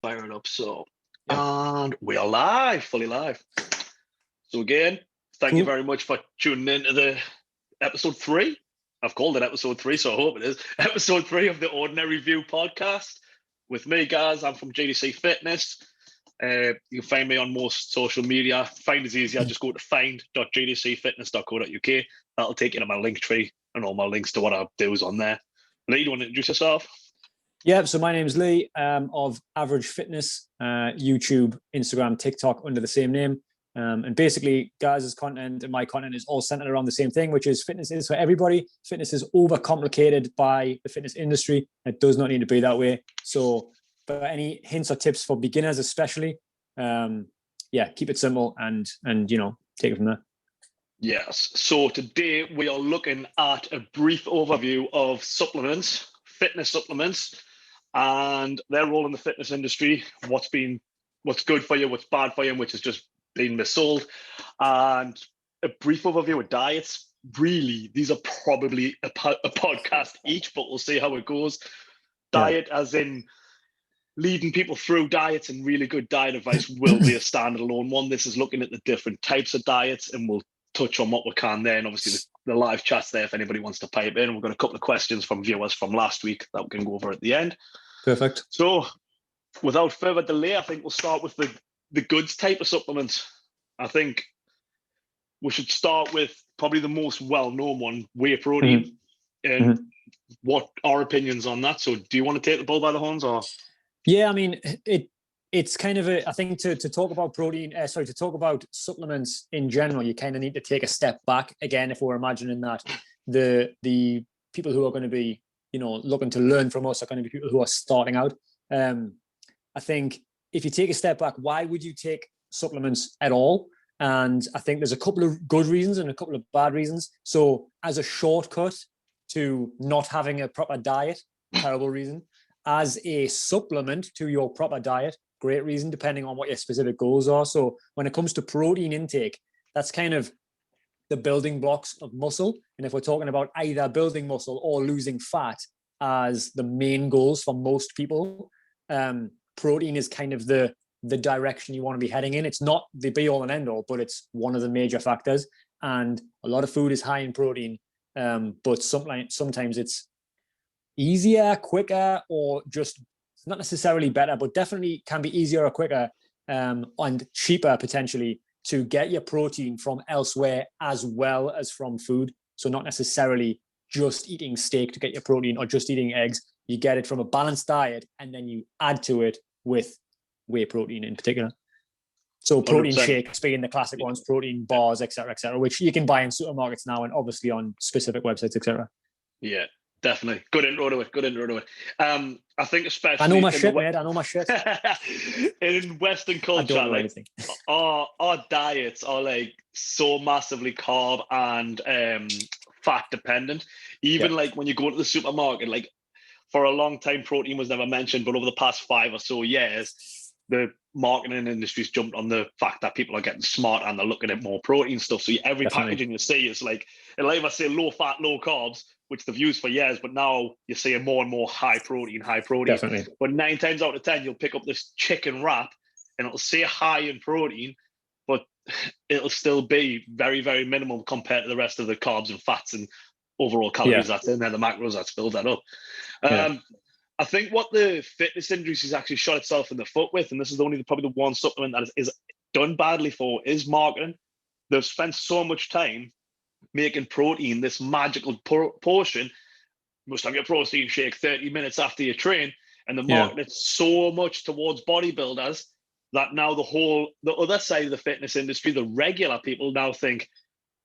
Fire it up. So, Yeah. and we are live, fully live. So again, thank you very much for tuning in to the episode 3. I've called it episode 3, so I hope it is episode 3 of the Ordinary View podcast. With me, guys, I'm from GDC Fitness. You can find me on most social media. Find is easier. Just go to find.gdcfitness.co.uk. That'll take you to my link tree and all my links to what I do is on there. Lee, do you want to introduce yourself? Yeah, so my name is Lee of Average Fitness, YouTube, Instagram, TikTok under the same name. And basically, guys' content and my content is all centered around the same thing, which is fitness is for everybody. Fitness is overcomplicated by the fitness industry. It does not need to be that way. So, but any hints or tips for beginners, especially, keep it simple and take it from there. Yes. So today we are looking at a brief overview of supplements, fitness supplements, and their role in the fitness industry, what's good for you, what's bad for you, and which has just been missold, and a brief overview of diets. Really, these are probably a podcast each, but we'll see how it goes. Diet, as in leading people through diets, and really good diet advice will be a standalone one. This is looking at the different types of diets, and we'll touch on what we can there. And obviously the live chat's there if anybody wants to pipe in. We've got a couple of questions from viewers from last week that we can go over at the end. Perfect. So without further delay, I think we'll start with the goods type of supplements. I think we should start with probably the most well-known one, whey protein. And what our opinions on that. So do you want to take the bull by the horns, or? Yeah, I mean, it's kind of I think to talk about to talk about supplements in general, you kind of need to take a step back again. If we're imagining that the people who are going to be, looking to learn from us are going to be people who are starting out. I think if you take a step back, why would you take supplements at all? And I think there's a couple of good reasons and a couple of bad reasons. So as a shortcut to not having a proper diet, terrible reason. As a supplement to your proper diet, great reason, depending on what your specific goals are. So when it comes to protein intake, that's kind of the building blocks of muscle. And if we're talking about either building muscle or losing fat as the main goals for most people, protein is kind of the direction you want to be heading in. It's not the be all and end all, but it's one of the major factors. And a lot of food is high in protein, but sometimes it's easier, quicker, or just not necessarily better, but definitely can be easier or quicker and cheaper potentially to get your protein from elsewhere as well as from food. So not necessarily just eating steak to get your protein or just eating eggs. You get it from a balanced diet and then you add to it with whey protein in particular. So protein 100%. shakes being the classic ones, protein bars, etc., which you can buy in supermarkets now and obviously on specific websites, etc. Yeah, definitely. Good intro to it. I think especially I know my shit, mate. I know my shit. In Western culture, like our diets are like so massively carb and fat dependent. Even like when you go to the supermarket, like for a long time, protein was never mentioned, but over the past 5 or so years, the marketing industry's jumped on the fact that people are getting smart and they're looking at more protein stuff. So every packaging you see is like, it'll either say low fat, low carbs, which they've used for years, but now you're seeing more and more high protein. Definitely. But 9 times out of 10, you'll pick up this chicken wrap and it'll say high in protein, but it'll still be very, very minimal compared to the rest of the carbs and fats and overall calories that's in there, the macros that's filled that up. I think what the fitness industry has actually shot itself in the foot with, and this is probably the one supplement that is done badly for, is marketing. They've spent so much time making protein this magical portion. You must have your protein shake 30 minutes after you train, and the market it so much towards bodybuilders that now the other side of the fitness industry, the regular people now think,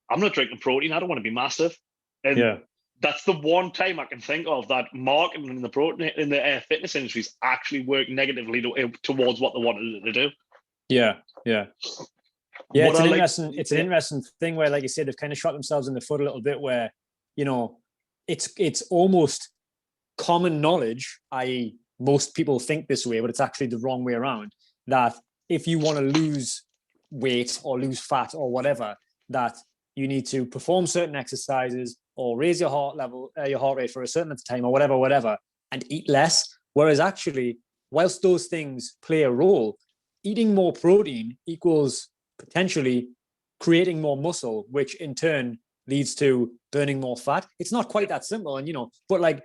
I'm not drinking protein, I don't want to be massive. And that's the one time I can think of that marketing in the protein in the fitness industry is actually worked negatively towards what they wanted to do. It's an interesting thing where, like you said, they've kind of shot themselves in the foot a little bit where, it's almost common knowledge, i.e. most people think this way, but it's actually the wrong way around, that if you want to lose weight or lose fat or whatever, that you need to perform certain exercises or raise your heart rate for a certain amount of time or whatever, and eat less. Whereas actually whilst those things play a role, eating more protein equals potentially creating more muscle, which in turn leads to burning more fat. It's not quite that simple. And, but like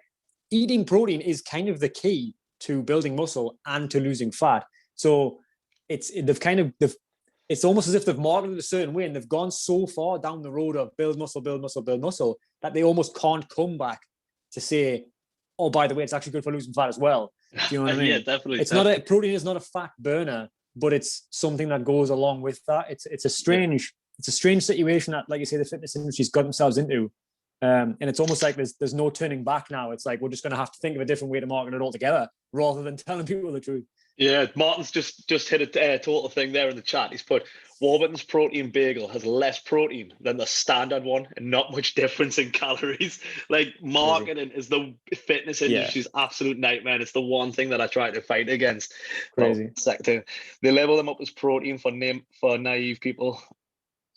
eating protein is kind of the key to building muscle and to losing fat. So it's almost as if they've marketed a certain way and they've gone so far down the road of build muscle that they almost can't come back to say, oh, by the way, it's actually good for losing fat as well. Do you know what I mean? Yeah, definitely. Protein is not a fat burner, but it's something that goes along with that. It's a strange situation that, like you say, the fitness industry's got themselves into. And it's almost like there's no turning back now. It's like we're just going to have to think of a different way to market it altogether rather than telling people the truth. Yeah, Martin's just hit a total thing there in the chat. He's put Warburton's protein bagel has less protein than the standard one and not much difference in calories. Like marketing is the fitness industry's absolute nightmare. It's the one thing that I try to fight against. Crazy. Sector. They label them up as protein for naive people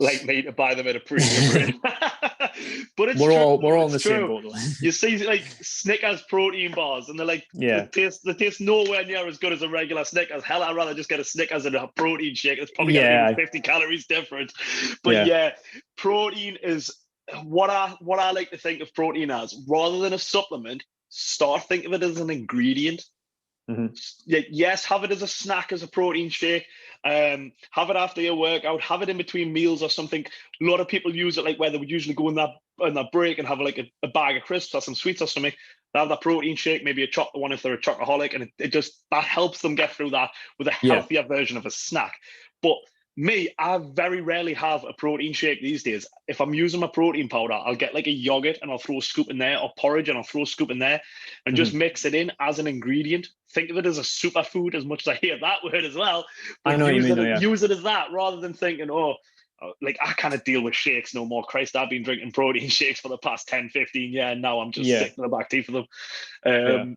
like me to buy them at a premium rate. But it's we're true. all in the true. same boat. You see like Snickers protein bars and they're like they taste nowhere near as good as a regular Snickers. Hell, I'd rather just get a Snickers and a protein shake. It's probably gonna be 50 calories different. But protein is what I like to think of protein as. Rather than a supplement, start thinking of it as an ingredient. Mm-hmm. Yes, have it as a snack, as a protein shake. Have it after your workout. Have it in between meals or something. A lot of people use it like where they would usually go in that break and have like a bag of crisps or some sweets or something. They have that protein shake, maybe a chocolate one if they're a chocoholic, and it just that helps them get through that with a healthier version of a snack. But me, I very rarely have a protein shake these days. If I'm using my protein powder, I'll get like a yogurt and I'll throw a scoop in there, or porridge and I'll throw a scoop in there and just mix it in as an ingredient. Think of it as a superfood, as much as I hear that word as well. But I know use what you mean, use it as that rather than thinking, like I can't deal with shakes no more. Christ, I've been drinking protein shakes for the past 10, 15 years. And now I'm just sick to the back teeth of them.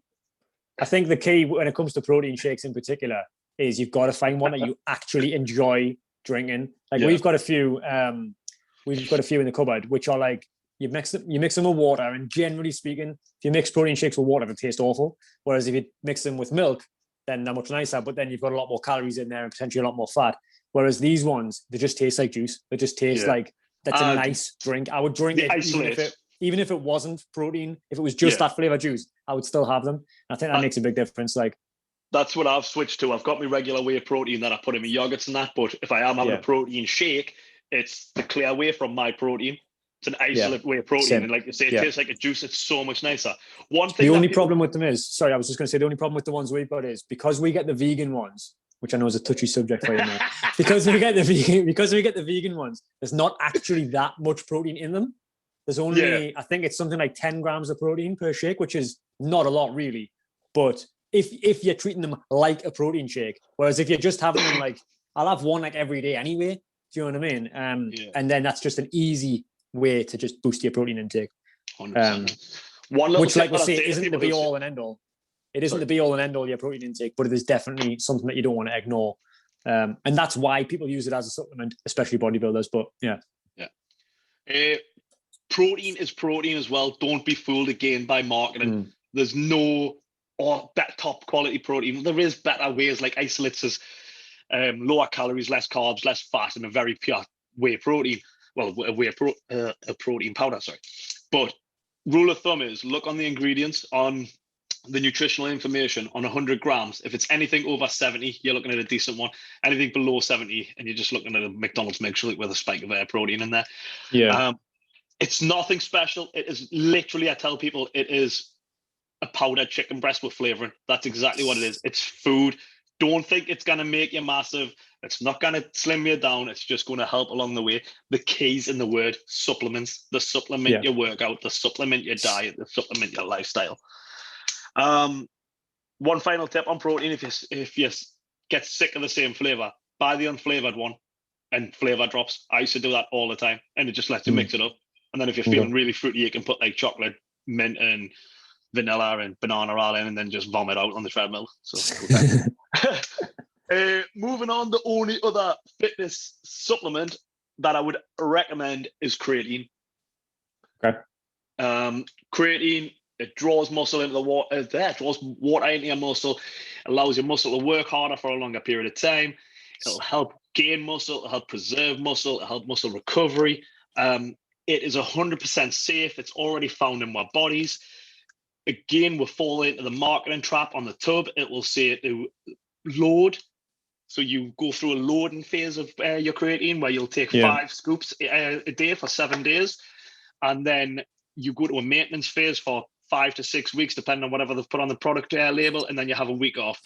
I think the key when it comes to protein shakes in particular is you've got to find one that you actually enjoy drinking. Like we've got a few in the cupboard which are like you mix them with water, and generally speaking, if you mix protein shakes with water, they taste awful. Whereas if you mix them with milk, then they're much nicer, but then you've got a lot more calories in there and potentially a lot more fat. Whereas these ones, they just taste like juice. They just taste like that's a nice drink. I would drink it even if it wasn't protein. If it was just that flavor juice, I would still have them. I think that makes a big difference. Like that's what I've switched to. I've got my regular whey protein that I put in my yogurts and that. But if I am having a protein shake, it's the clear whey from my protein. It's an isolate whey protein. Same. And like you say, it tastes like a juice. It's so much nicer. One thing. The only problem with them is, sorry, I was just going to say, the only problem with the ones we've got is because we get the vegan ones, which I know is a touchy subject for you now. because we get the vegan ones, there's not actually that much protein in them. There's only, I think it's something like 10 grams of protein per shake, which is not a lot really. But if you're treating them like a protein shake, whereas if you're just having them like, I'll have one like every day anyway. Do you know what I mean? And then that's just an easy way to just boost your protein intake. 100%. Which, like we say, isn't the be all and end all. It isn't the be all and end all your protein intake, but it is definitely something that you don't want to ignore. And that's why people use it as a supplement, especially bodybuilders. But protein is protein as well. Don't be fooled again by marketing. There's no top quality protein. There is better ways, like isolates as lower calories, less carbs, less fat, and a very pure whey protein. Well, a protein powder, sorry. But rule of thumb is look on the ingredients, on the nutritional information on 100 grams. If it's anything over 70, you're looking at a decent one. Anything below 70, and you're just looking at a McDonald's milkshake with a spike of protein in there. It's nothing special. It is literally, I tell people, it is a powdered chicken breast with flavoring. That's exactly what it is. It's food. Don't think it's going to make you massive. It's not going to slim you down. It's just going to help along the way. The key's in the word supplements. The supplement your workout, the supplement your diet, the supplement your lifestyle. One final tip on protein: if you get sick of the same flavor, buy the unflavored one and flavor drops. I used to do that all the time, and it just lets you mix it up. And then if you're feeling really fruity, you can put like chocolate, mint, and vanilla and banana all in, and then just vomit out on the treadmill. So moving on, the only other fitness supplement that I would recommend is creatine. Okay. Creatine It draws muscle into the water. There, draws water into your muscle, allows your muscle to work harder for a longer period of time. It'll help gain muscle, it'll help preserve muscle, it'll help muscle recovery. It is 100% safe. It's already found in our bodies. Again, we're falling into the marketing trap on the tub. It will say to load. So you go through a loading phase of your creatine where you'll take 5 scoops a day for 7 days. And then you go to a maintenance phase for 5 to 6 weeks, depending on whatever they've put on the product label, and then you have a week off.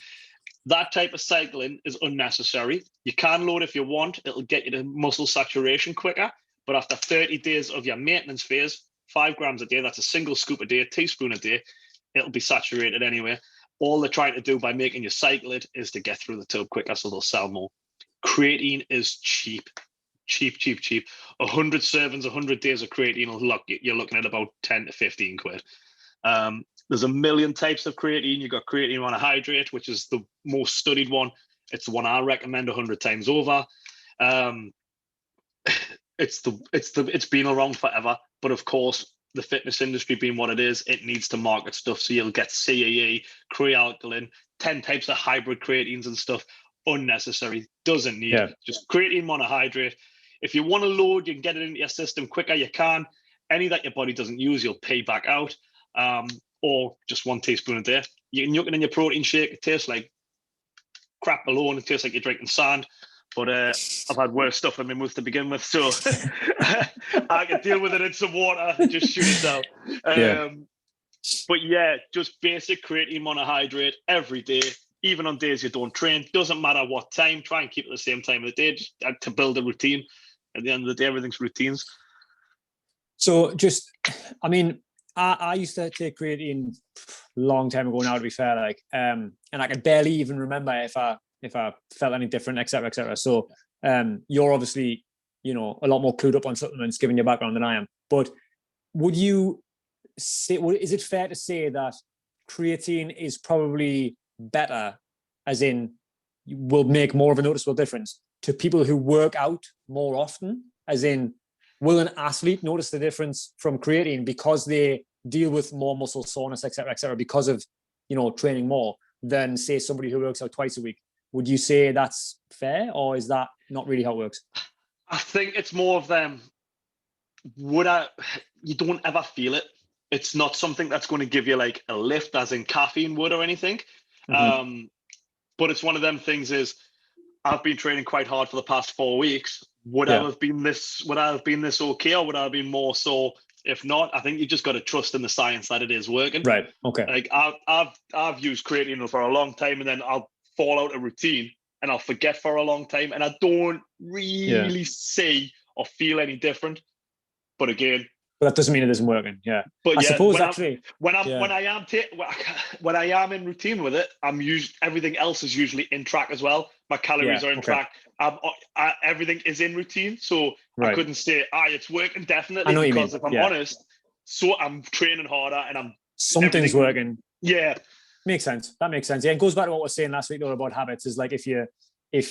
That type of cycling is unnecessary. You can load if you want. It'll get you to muscle saturation quicker. But after 30 days of your maintenance phase, 5 grams a day, that's a single scoop a day, a teaspoon a day, it'll be saturated anyway. All they're trying to do by making you cycle it is to get through the tube quicker so they'll sell more. Creatine is cheap. 100 servings, 100 days of creatine, you're looking at about 10 to 15 quid. There's a million types of creatine. You've got creatine monohydrate, which is the most studied one. It's the one I recommend 100 times over. It's been around forever, but of course, the fitness industry being what it is, it needs to market stuff. So you'll get CAE, Crealkaline, 10 types of hybrid creatines and stuff. Unnecessary, doesn't need. Just creatine monohydrate. If you want to load, you can get it into your system quicker, you can. Any that your body doesn't use, you'll pay back out. Or just 1 teaspoon a day. You can yuck it in your protein shake. It tastes like crap alone. It tastes like you're drinking sand. But I've had worse stuff in my mouth to begin with, so I can deal with it in some water and just shoot it down. But yeah, just basic creatine monohydrate every day, even on days you don't train. Doesn't matter what time. Try and keep it the same time of the day just to build a routine. At the end of the day, everything's routines. So just, I mean, I used to take creatine a long time ago now, to be fair, like, and I can barely even remember if I felt any different, et cetera, et cetera. So you're obviously, a lot more clued up on supplements given your background than I am. But would you say, is it fair to say that creatine is probably better, as in will make more of a noticeable difference to people who work out more often? As in, will an athlete notice the difference from creatine because they deal with more muscle soreness, et cetera, because of, training more than, say, somebody who works out twice a week? Would you say that's fair, or is that not really how it works? I think it's more of them. You don't ever feel it. It's not something that's going to give you like a lift as in caffeine would or anything. Mm-hmm. But it's one of them things is, I've been training quite hard for the past 4 weeks. Would I have been this okay, or would I have been more so? If not, I think you just got to trust in the science that it is working. Right. Okay. Like I've used creatine for a long time, and then I'll fall out of routine and I'll forget for a long time, and I don't really see or feel any different. But again, but that doesn't mean it isn't working. Yeah. But I suppose when I am in routine with it, everything else is usually in track as well. My calories are in track. Everything is in routine, so I couldn't say it's working definitely, because if I'm honest, so I'm training harder and something's working. Yeah, makes sense. That makes sense. Yeah, it goes back to what we were saying last week though about habits. Is like if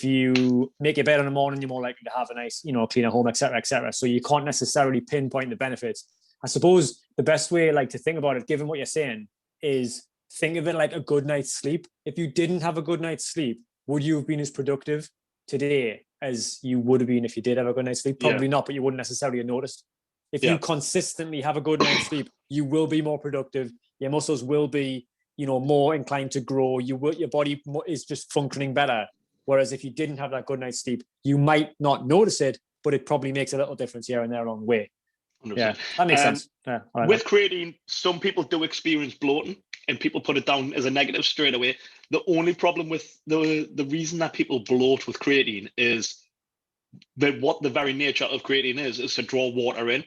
you make your bed in the morning, you're more likely to have a nice, cleaner home, et cetera. So you can't necessarily pinpoint the benefits. I suppose the best way, to think about it, given what you're saying, is think of it like a good night's sleep. If you didn't have a good night's sleep, would you have been as productive today as you would have been if you did have a good night's sleep? Probably not, but you wouldn't necessarily have noticed. If you consistently have a good night's sleep, you will be more productive. Your muscles will be, more inclined to grow. Your body is just functioning better. Whereas if you didn't have that good night's sleep, you might not notice it, but it probably makes a little difference here and there along the way. 100%. Yeah, that makes sense. Yeah, with creatine, some people do experience bloating, and people put it down as a negative straight away. The only problem with the reason that people bloat with creatine is that what the very nature of creatine is to draw water in,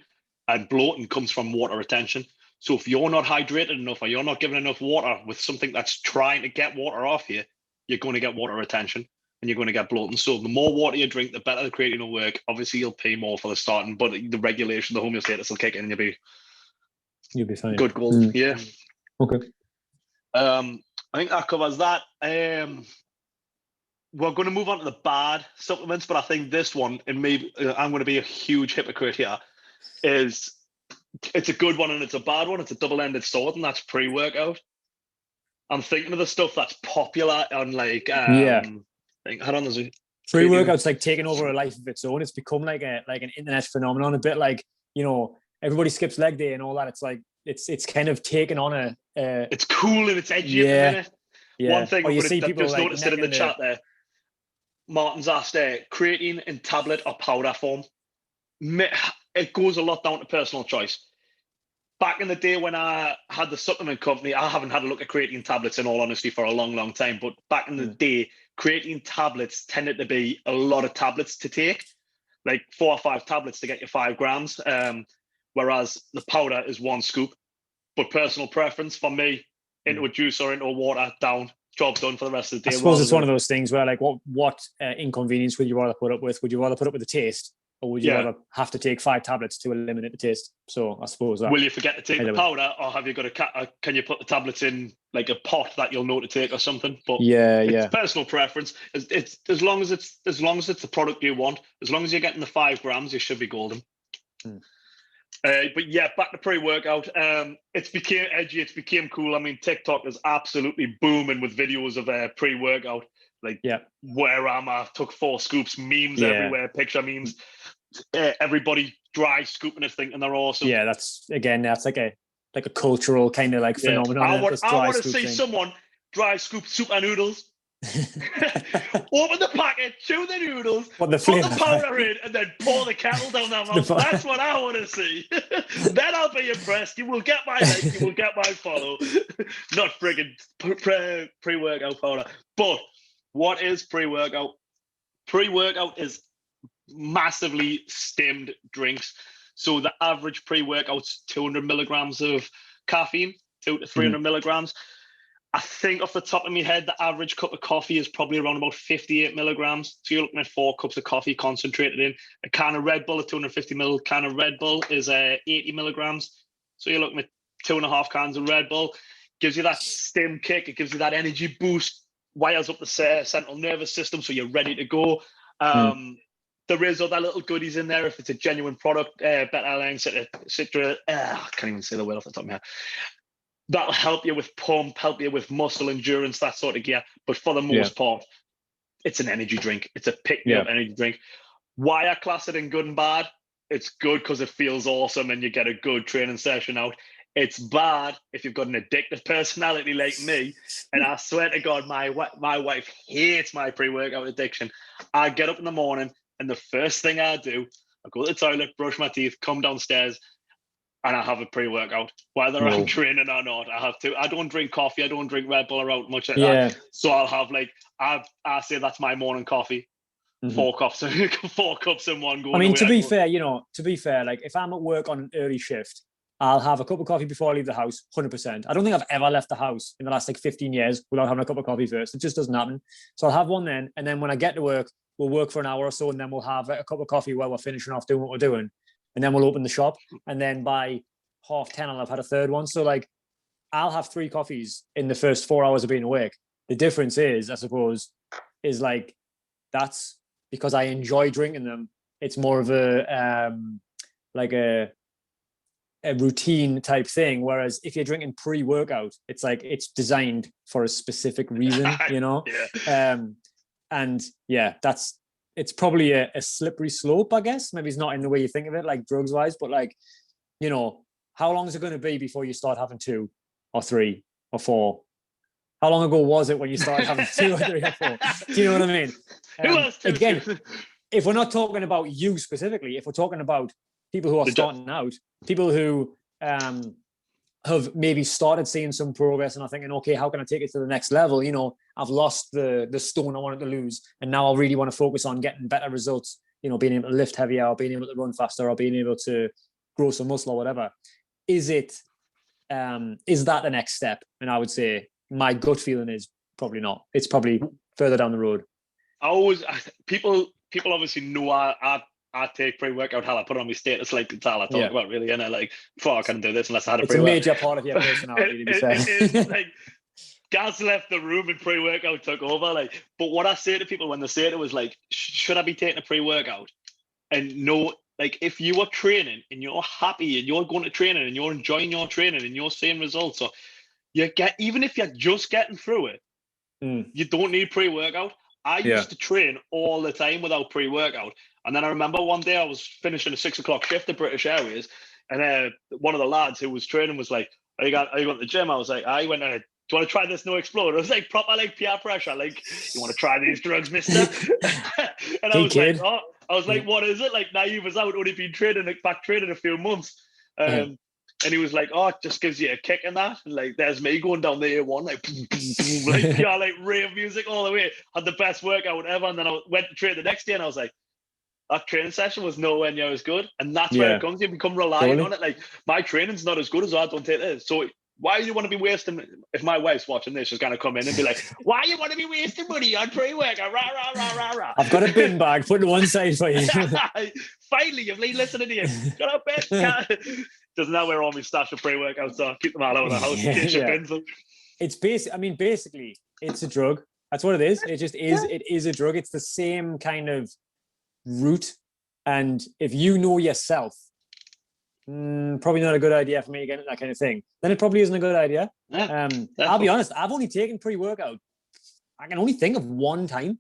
and bloating comes from water retention. So if you're not hydrated enough, or you're not giving enough water with something that's trying to get water off you, you're going to get water retention, and you're going to get bloating. So the more water you drink, the better the creatine will work. Obviously, you'll pay more for the starting, but the regulation, the homeostasis will kick in, and you'll be fine. Good goal. Yeah. Okay. I think that covers that. We're going to move on to the bad supplements, but I think this one, and maybe I'm going to be a huge hypocrite here, is it's a good one and it's a bad one. It's a double-ended sword, and that's pre-workout. I'm thinking of the stuff that's popular on like hold on, there's a pre-workout's like taking over a life of its own. It's become like an internet phenomenon, a bit like, you know, everybody skips leg day and all that. It's like it's kind of taken on a it's cool and it's edgy at the minute. Yeah. One thing you I've see people just like noticed it in the chat there. Martin's asked creatine in tablet or powder form. It goes a lot down to personal choice. Back in the day when I had the supplement company, I haven't had a look at creatine tablets in all honesty for a long, long time. But back in the day, creatine tablets tended to be a lot of tablets to take, like 4 or 5 tablets to get you 5 grams. Whereas the powder is 1 scoop. But personal preference for me, into a juice or into a water, down, job done for the rest of the day. I suppose it's one of those things where, like, what inconvenience would you rather put up with? Would you rather put up with the taste, or would you rather have to take 5 tablets to eliminate the taste? So I suppose that. Will you forget to take the powder, or have you got can you put the tablets in like a pot that you'll know to take or something? But it's personal preference. It's as long as it's the product you want, as long as you're getting the 5 grams, you should be golden. But yeah, back to pre-workout. It's became edgy. It's became cool. I mean, TikTok is absolutely booming with videos of pre-workout. Like, where am I? Took 4 scoops. Memes everywhere. Picture memes. Everybody dry scooping this thing, and they're awesome. Yeah, that's like a cultural kind of like phenomenon. I want to see someone dry scoop super noodles. Open the packet, chew the noodles, put the powder in, and then pour the kettle down their mouth. That's what I want to see. Then I'll be impressed. You will get my like, you will get my follow. Not friggin' pre-workout powder. But what is pre-workout? Pre-workout is massively stemmed drinks. So the average pre-workout's 200 milligrams of caffeine, 200 to 300 milligrams. I think off the top of my head, the average cup of coffee is probably around about 58 milligrams. So you're looking at 4 cups of coffee concentrated in. A can of Red Bull, a 250 ml can of Red Bull is 80 milligrams. So you're looking at 2.5 cans of Red Bull. Gives you that stim kick. It gives you that energy boost. Wires up the central nervous system so you're ready to go. There is other little goodies in there if it's a genuine product. Beta-alanine, Citra. I can't even say the word off the top of my head. That'll help you with pump, help you with muscle endurance, that sort of gear. But for the most part, it's an energy drink. It's a pick-me-up energy drink. Why I class it in good and bad? It's good because it feels awesome and you get a good training session out. It's bad if you've got an addictive personality like me. And I swear to God, my wife hates my pre-workout addiction. I get up in the morning and the first thing I do, I go to the toilet, brush my teeth, come downstairs, and I have a pre-workout, whether I'm training or not. I have to. I don't drink coffee. I don't drink Red Bull or out much like that. So I'll have like I say that's my morning coffee. 4 cups in one go. I mean, to be fair, like if I'm at work on an early shift, I'll have a cup of coffee before I leave the house, 100%. I don't think I've ever left the house in the last like 15 years without having a cup of coffee first. It just doesn't happen. So I'll have one then, and then when I get to work, we'll work for an hour or so, and then we'll have a cup of coffee while we're finishing off doing what we're doing. And then we'll open the shop. And then by 10:30, I'll have had a third one. So like, I'll have 3 coffees in the first 4 hours of being awake. The difference is, I suppose, is like, that's because I enjoy drinking them. It's more of a routine type thing. Whereas if you're drinking pre-workout, it's like, it's designed for a specific reason, you know? And yeah, it's probably a slippery slope, I guess. Maybe it's not in the way you think of it, like drugs wise, but like, you know, how long is it going to be before you start having 2 or 3 or 4? How long ago was it when you started having 2 or 3 or 4? Do you know what I mean? Again, if we're not talking about you specifically, if we're talking about people who are starting out, people who have maybe started seeing some progress and are thinking, okay, how can I take it to the next level? You know, I've lost the stone I wanted to lose, and now I really want to focus on getting better results, you know, being able to lift heavier, or being able to run faster, or being able to grow some muscle or whatever. Is that the next step? And I would say my gut feeling is probably not. It's probably further down the road. People obviously know I take pre-workout hell. I put it on my status like it's all I talk about really, and I like, I can't do this unless I had a pre-workout. It's a major part of your personality, to be fair. It's like Gaz left the room and pre-workout took over. Like, but what I say to people when they say it was like, should I be taking a pre-workout? And no, like if you are training and you're happy and you're going to training and you're enjoying your training and you're seeing results, or even if you're just getting through it, you don't need pre-workout. I used to train all the time without pre-workout. And then I remember one day I was finishing a 6 o'clock shift at British Airways, and one of the lads who was training was like, are you going to the gym? I was like, I went, do you want to try this No Explode? It was like proper like peer pressure. Like, you want to try these drugs, mister? And I was like, oh, I was like, what is it? Like, naive as out, only been back training a few months. And he was like, oh, it just gives you a kick in that. And like, there's me going down the A1, like, boom, boom, boom, like, yeah, like rave music all the way. Had the best workout ever. And then I went to train the next day and I was like, that training session was nowhere near as good. And that's where it comes. You become reliant on it. Like, my training's not as good as I don't take this. So why do you want to be wasting? If my wife's watching this, she's going to come in and be like, why you want to be wasting money on pre-workout? Rah, rah, rah, rah, rah. I've got a bin bag, put it one side for you. Finally, you've been listening to you. Shut up, bitch. Doesn't that where all my stash of pre-workouts, so keep them all out of the house in case you binge them. It's basically, it's a drug. That's what it is. It just is. It is a drug. It's the same kind of route. And if you know yourself, probably not a good idea for me to get that kind of thing, then it probably isn't a good idea. I'll be honest, I've only taken pre-workout. I can only think of one time.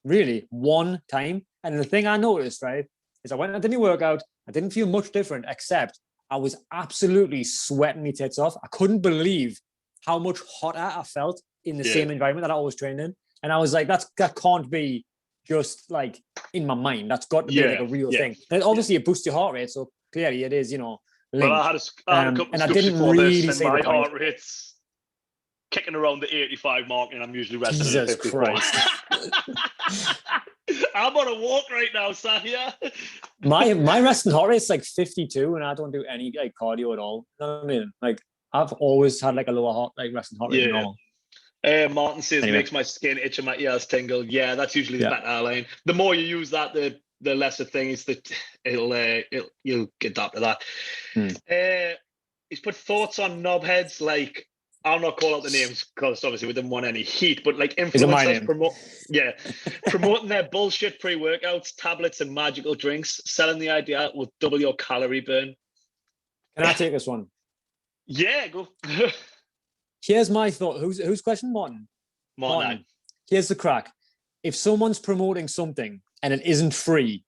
And the thing I noticed, right, is I went and did my workout. I didn't feel much different, except I was absolutely sweating my tits off. I couldn't believe how much hotter I felt in the same environment that I always trained in. And I was like, that can't be just like in my mind. That's got to be like a real thing. And obviously it boosts your heart rate, so clearly it is, linked. Well, I had a couple and of I didn't really this, say and my the point. heart rate's kicking around the 85 mark, and I'm usually resting Jesus at 54. Christ. I'm on a walk right now, Sahia. My resting heart rate's like 52, and I don't do any like cardio at all. You know what I mean? Like, I've always had like a lower resting heart rate than normal. Martin says makes my skin itch and my ears tingle. Yeah, that's usually the better line. The more you use that, the lesser thing is that you'll adapt to that. He's put thoughts on knobheads, like, I'll not call out the names because obviously we didn't want any heat, but like influencers promoting their bullshit pre-workouts, tablets, and magical drinks, selling the idea will double your calorie burn. Can I take this one? Yeah, go. Here's my thought. Who's question? Martin. Here's the crack. If someone's promoting something and it isn't free,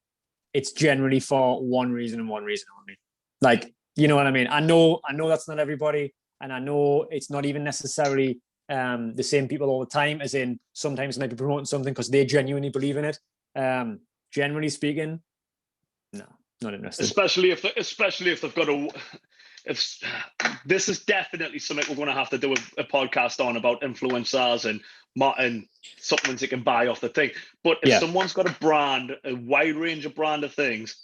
it's generally for one reason and one reason only. Like, you know what I mean? I know that's not everybody. And I know it's not even necessarily the same people all the time, as in sometimes they might be promoting something because they genuinely believe in it. Generally speaking, no, not interested. Especially if they've got this is definitely something we're going to have to do a podcast on, about influencers and supplements you can buy off the thing. But if someone's got a wide range of brand of things,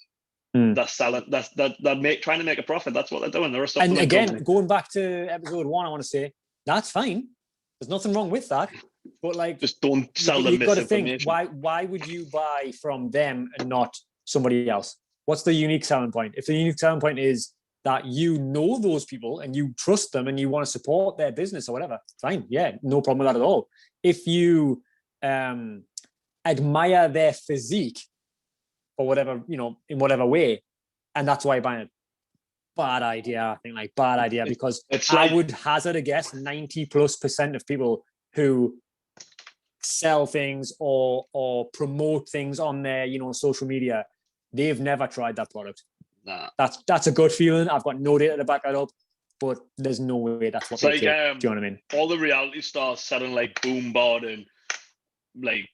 that's selling, they're trying to make a profit. That's what they're doing. They're a supplement and again, company. Going back to episode 1, I want to say that's fine. There's nothing wrong with that. But like, just don't sell them misinformation. You've got to think, why would you buy from them and not somebody else? What's the unique selling point? If the unique selling point is that you know those people and you trust them and you want to support their business or whatever, fine. Yeah, no problem with that at all. If you admire their physique or whatever, in whatever way, and that's why you're buying it, bad idea. I think bad idea, because I would hazard a guess 90+% of people who sell things or promote things on their social media, they've never tried that product. Nah. That's a good feeling. I've got no data to back that up, but there's no way that's what they take. Do you know what I mean? All the reality stars selling like Boom Bod and like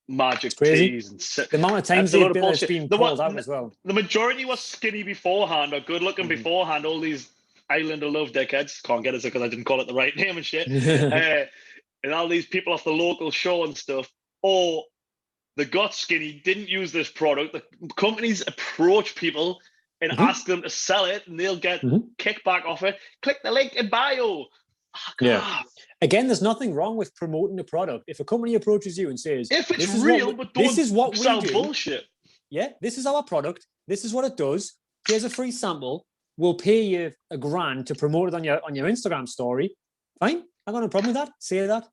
magic teas and the amount of times they've been called out as well. The majority was skinny beforehand or good looking beforehand. All these Island of Love dickheads, can't get it because I didn't call it the right name and shit. And all these people off the local show and stuff, or they got skinny, didn't use this product. The companies approach people and ask them to sell it, and they'll get kickback off it. Click the link in bio. Oh, again, there's nothing wrong with promoting a product. If a company approaches you and says, if it's real, but don't sell bullshit. Yeah, this is our product. This is what it does. Here's a free sample. We'll pay you $1,000 to promote it on your Instagram story. Fine. I've got no problem with that. Say that.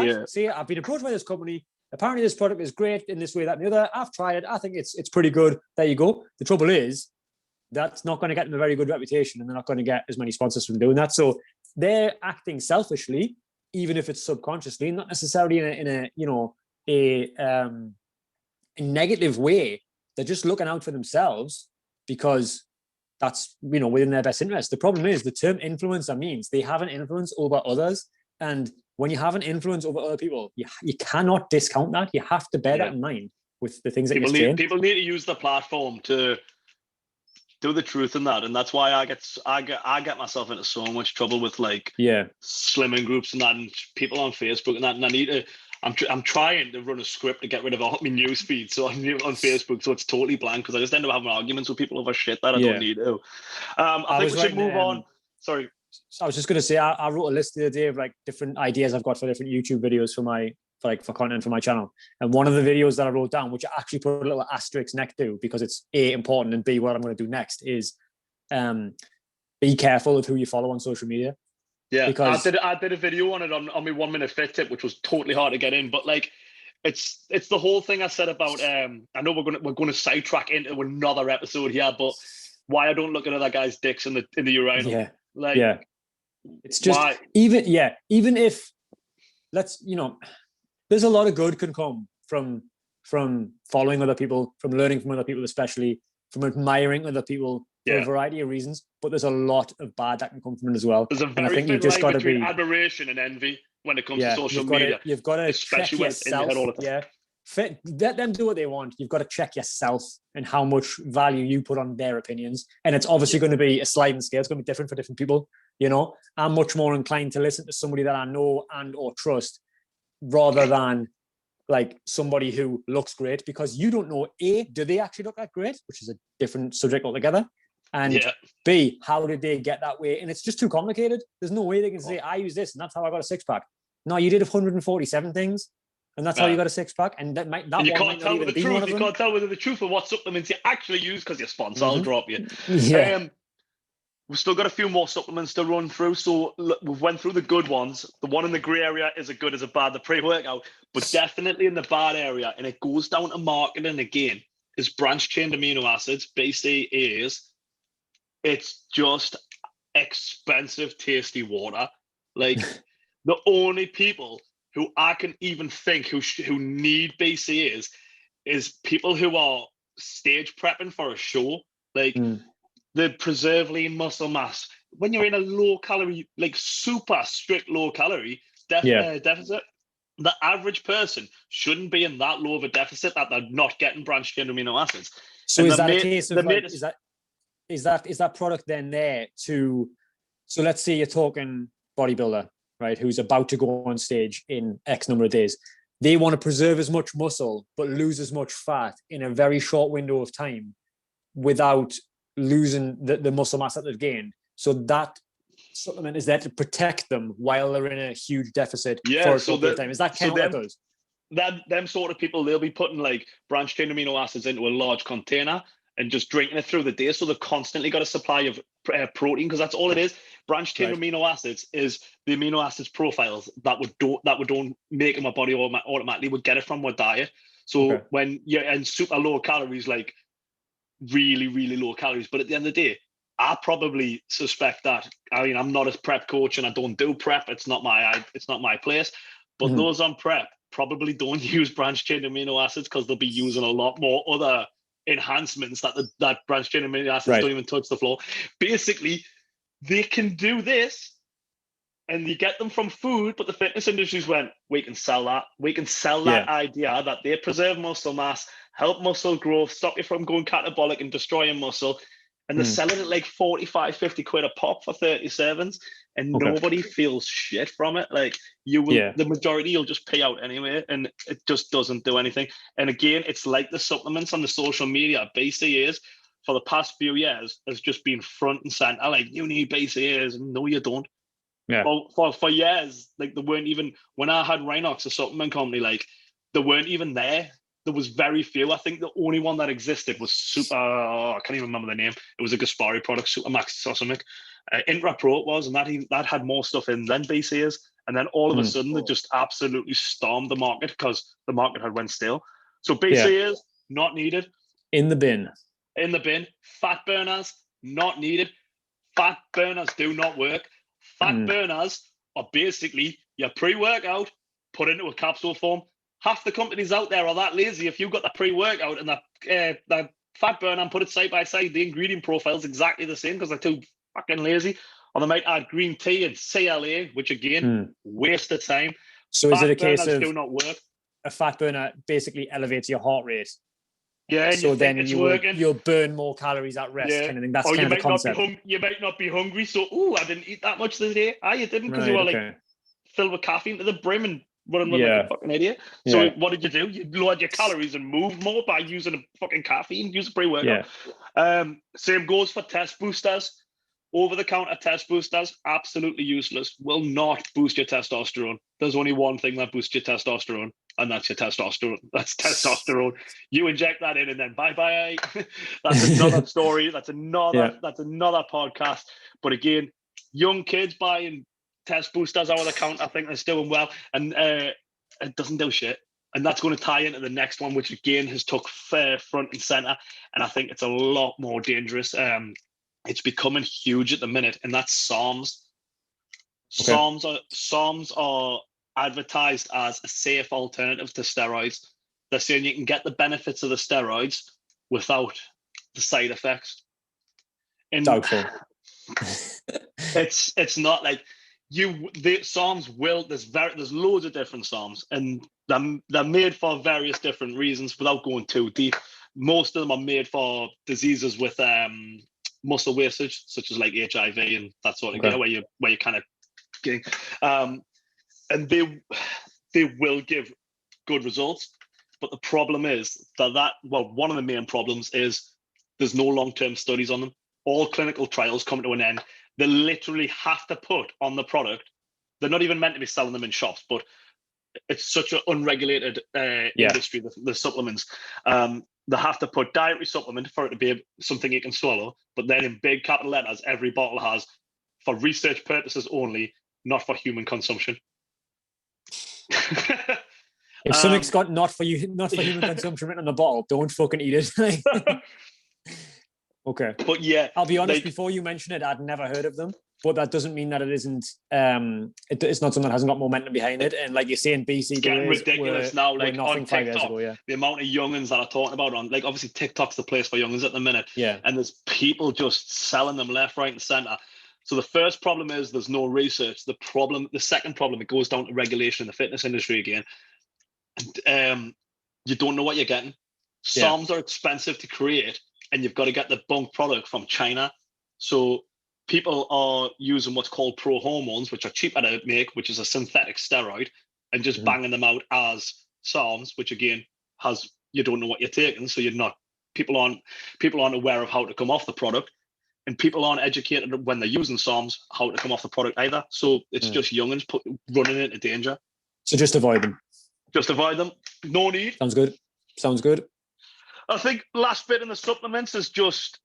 Yeah. Say, I've been approached by this company. apparently this product is great in this way, that, and the other. I've tried it. I think it's pretty good. There you go. The trouble is, that's not going to get them a very good reputation, and they're not going to get as many sponsors from doing that. So they're acting selfishly, even if it's subconsciously, not necessarily in a negative way. They're just looking out for themselves because that's within their best interest. The problem is the term influencer means they have an influence over others, and when you have an influence over other people, you cannot discount that. You have to bear that in mind with the things that people you're saying. People need to use the platform to do the truth in that, and that's why I get myself into so much trouble with like slimming groups and that, and people on Facebook and that. And I need to. I'm trying to run a script to get rid of all my news feed, so I'm on Facebook, so it's totally blank because I just end up having arguments with people over shit that I don't need to. I think we should move on. Sorry. So I was just going to say, I wrote a list the other day of like different ideas I've got for different YouTube videos for content for my channel. And one of the videos that I wrote down, which I actually put a little asterisk next to because it's A, important, and B, what I'm going to do next is be careful of who you follow on social media. Yeah, because I did a video on it on my 1 minute fit tip, which was totally hard to get in, but like it's the whole thing I said about I know we're going to sidetrack into another episode here, but why I don't look at other guys' dicks in the urinal. It's just even if there's a lot of good can come from following other people, from learning from other people, especially from admiring other people for a variety of reasons, but there's a lot of bad that can come from it as well. There's a very thin line between admiration and envy when it comes to social media. You've got to especially check yourself. Let them do what they want. You've got to check yourself and how much value you put on their opinions. And it's obviously going to be a sliding scale. It's going to be different for different people. I'm much more inclined to listen to somebody that I know and or trust rather than like somebody who looks great, because you don't know, A, do they actually look that great, which is a different subject altogether. And B, how did they get that way? And it's just too complicated. There's no way they can say, I use this and that's how I got a six pack. No, you did 147 things. And that's how you got a six pack. And you can't tell with the truth. You can't tell whether the truth of what supplements you actually use because your sponsor will drop you. We've still got a few more supplements to run through. So we've went through the good ones. The one in the grey area is as good as a bad, the pre-workout, but definitely in the bad area. And it goes down to marketing again, is branched chain amino acids, BCAAs. It's just expensive, tasty water. Like the only people who I can even think who need BCAAs is people who are stage prepping for a show. Like the preserve lean muscle mass. When you're in a low calorie, like super strict low calorie deficit, the average person shouldn't be in that low of a deficit that they're not getting branched chain amino acids. So is that a case of like, is that product then there to, so let's say you're talking bodybuilder, right, who's about to go on stage in X number of days. They want to preserve as much muscle, but lose as much fat in a very short window of time without losing the muscle mass that they've gained. So that supplement is there to protect them while they're in a huge deficit for a short period of time. Is that kind of what it does? Them sort of people, they'll be putting like branched chain amino acids into a large container and just drinking it through the day. So they've constantly got a supply of protein, because that's all it is. Branched chain amino acids is the amino acids profiles that would don't make in my body automatically. Would get it from my diet. So when you're in super low calories, like really, really low calories, but at the end of the day, I probably suspect that. I mean, I'm not a prep coach and I don't do prep. It's not my place. But those on prep probably don't use branched chain amino acids because they'll be using a lot more other enhancements that branched chain amino acids don't even touch the floor. Basically, they can do this and you get them from food, but the fitness industries went, we can sell that. We can sell that idea that they preserve muscle mass, help muscle growth, stop you from going catabolic and destroying muscle. And they're selling it like 45, 50 quid a pop for 37s. And nobody feels shit from it. Like you will, the majority you'll just pay out anyway. And it just doesn't do anything. And again, it's like the supplements on the social media. BCAAs for the past few years has just been front and center. Like, you need BCAAs. No, you don't. Yeah. Well, for years, like they weren't even, when I had Rhinox, a supplement company, like they weren't even there. there was very few. I think the only one that existed was Super. I can't even remember the name. It was a Gaspari product, Supermax or something. Intra Pro it was, and that had more stuff in than BCA's. And then all of a sudden, they just absolutely stormed the market because the market had went stale. So BCA's not needed. In the bin. In the bin. Fat burners not needed. Fat burners do not work. Fat burners are basically your pre-workout put into a capsule form. Half the companies out there are that lazy. If you've got the pre-workout and the fat burner and put it side by side, the ingredient profile is exactly the same because they're too fucking lazy. Or they might add green tea and CLA, which again, waste of time. So fat is it a case of do not work. A fat burner basically elevates your heart rate? Yeah, so then you'll burn more calories at rest. Kind of thing. That's kind of the concept. You might not be hungry, so I didn't eat that much today. You didn't because you were like filled with caffeine to the brim and running like a fucking idiot. So what did you do? You lowered your calories and moved more by using a fucking caffeine. Use a pre-workout. Same goes for test boosters. Over-the-counter test boosters, absolutely useless. Will not boost your testosterone. There's only one thing that boosts your testosterone, and that's your testosterone. That's testosterone. You inject that in, and then bye-bye. That's another story. That's another podcast. But again, young kids buying test boosters over the counter, I think they're doing well, and it doesn't do shit. And that's going to tie into the next one, which again has took front and center, and I think it's a lot more dangerous. It's becoming huge at the minute, and that's SARMs. Okay. SARMs are advertised as a safe alternative to steroids. They're saying you can get the benefits of the steroids without the side effects. And doubtful. It's not like the SARMs will. There's loads of different SARMs, and they're made for various different reasons. Without going too deep, most of them are made for diseases with muscle wastage, such as like HIV and that sort of where you kind of getting, and they will give good results. But the problem is one of the main problems is there's no long-term studies on them. All clinical trials come to an end. They literally have to put on the product. They're not even meant to be selling them in shops, but it's such an unregulated industry, the supplements. They have to put dietary supplement for it to be something you can swallow, but then in big capital letters, every bottle has for research purposes only, not for human consumption. If something's got not for human consumption written on the bottle, don't fucking eat it. Okay. But yeah, I'll be honest, before you mention it, I'd never heard of them. But that doesn't mean that it isn't. It's not something that hasn't got momentum behind it. And like you're saying, BC, it's getting ridiculous now. Like on TikTok, ago, the amount of youngins that are talking about on, like obviously TikTok's the place for youngins at the minute. Yeah. And there's people just selling them left, right, and center. So the first problem is there's no research. The second problem, it goes down to regulation in the fitness industry again. And, you don't know what you're getting. SARMs are expensive to create, and you've got to get the bulk product from China. So people are using what's called pro hormones, which are cheaper to make, which is a synthetic steroid, and just banging them out as SARMs, which again you don't know what you're taking, so people aren't aware of how to come off the product, and people aren't educated when they're using SARMs how to come off the product either. So it's just youngins running into danger. So just avoid them. Just avoid them. No need. Sounds good. I think last bit in the supplements is just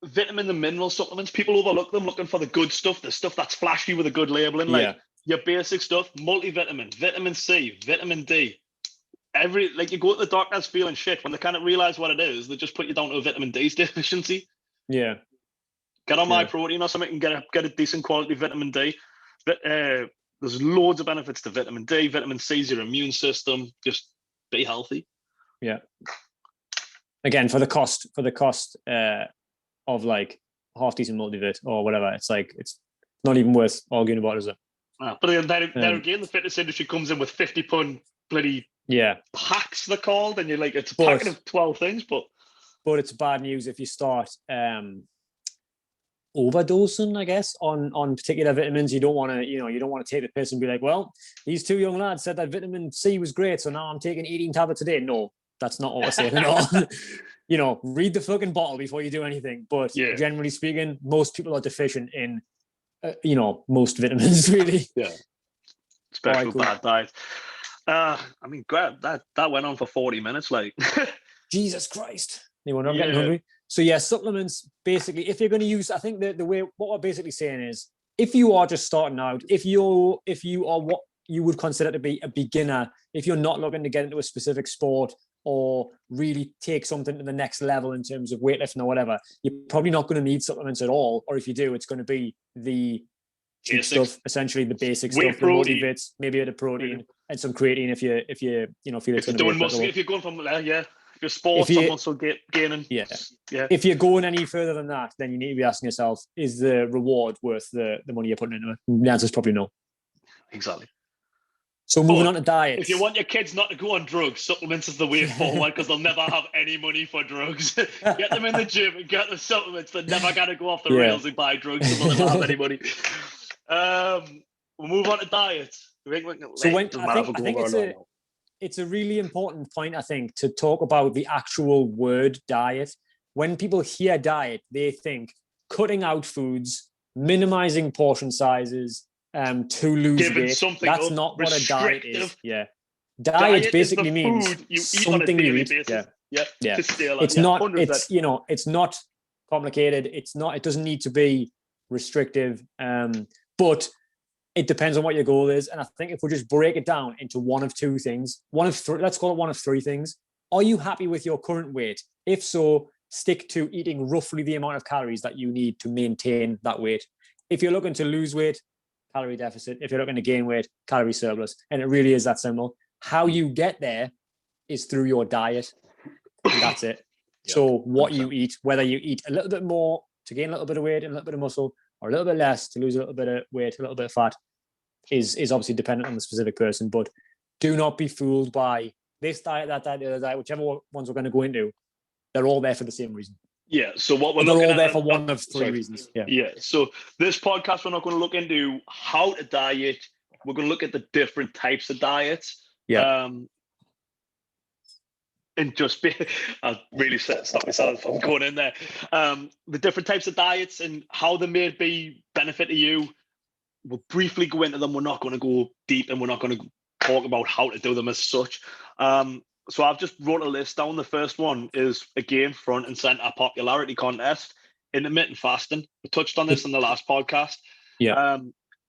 vitamin and mineral supplements. People overlook them, looking for the good stuff, the stuff that's flashy with a good labeling, like your basic stuff, multivitamin, vitamin C, vitamin D. You go to the doctors feeling shit when they can't realize what it is. They just put you down to a vitamin D deficiency. Yeah. Get on My Protein or something and get a decent quality vitamin D. But there's loads of benefits to vitamin D. Vitamin C is your immune system. Just be healthy. Yeah. Again, for the cost of like half decent multivit or whatever, it's not even worth arguing about, is it? But then again, the fitness industry comes in with 50-pound bloody packs, they're called, and you're like, it's a packet of 12 things, but it's bad news if you start overdosing, I guess, on particular vitamins. You don't want to take the piss and be like, well, these two young lads said that vitamin C was great, so now I'm taking 18 tablets a day. No, that's not what we're saying at all. Read the fucking bottle before you do anything. But generally speaking, most people are deficient in, most vitamins, really. Yeah. Special bad diet. I mean, grab that went on for 40 minutes. Like, Jesus Christ. You wonder I'm Yeah. getting hungry. So yeah, supplements, basically, if you're going to use, I think the way, what we're basically saying is, if you are just starting out, if you are what you would consider to be a beginner, if you're not looking to get into a specific sport or really take something to the next level in terms of weightlifting or whatever, you're probably not going to need supplements at all. Or if you do, it's going to be the cheap Basics. stuff, essentially the basic Whey stuff, the protein. motivates, maybe a bit of protein and some creatine if you feel it's If you're going to be doing muscle, applicable. if you're going from if you're sports If you- or muscle gaining, Yeah. yeah, If you're going any further than that, then you need to be asking yourself, is the reward worth the money you're putting into it? And the answer is probably no. exactly. So moving But on to diets. If you want your kids not to go on drugs, supplements is the way forward because they'll never have any money for drugs. Get them in the gym and get the supplements. They're never gonna go off the rails and buy drugs, so they'll never have any money. We'll move on to diets. I think it's a really important point, I think, to talk about the actual word diet. When people hear diet, they think cutting out foods, minimizing portion sizes, to lose Giving weight. something That's up, not what a diet is. restrictive. Yeah. Diet basically is the means food you eat something on a daily you eat. basis. Yeah. To stay alive. It's not, it's not complicated. It doesn't need to be restrictive. But it depends on what your goal is. And I think if we just break it down into one of two things, let's call it one of three things. Are you happy with your current weight? If so, stick to eating roughly the amount of calories that you need to maintain that weight. If you're looking to lose weight, calorie deficit. If you're looking to gain weight, calorie surplus. And it really is that simple. How you get there is through your diet. And that's it. Yeah, so what 100%. you eat, whether you eat a little bit more to gain a little bit of weight and a little bit of muscle, or a little bit less to lose a little bit of weight, a little bit of fat, is obviously dependent on the specific person. But do not be fooled by this diet, that diet, the other diet, whichever ones we're going to go into. They're all there for the same reason. Yeah. So what we're They're looking all at, there for one of three reasons. Yeah. Yeah. So this podcast, we're not going to look into how to diet. We're going to look at the different types of diets. Yeah. And just be, I'll really stop myself from going in there. The different types of diets and how they may be benefit to you. We'll briefly go into them. We're not going to go deep and we're not going to talk about how to do them as such. So I've just wrote a list down. The first one is, again, front and center popularity contest, intermittent fasting. We touched on this in the last podcast. Yeah.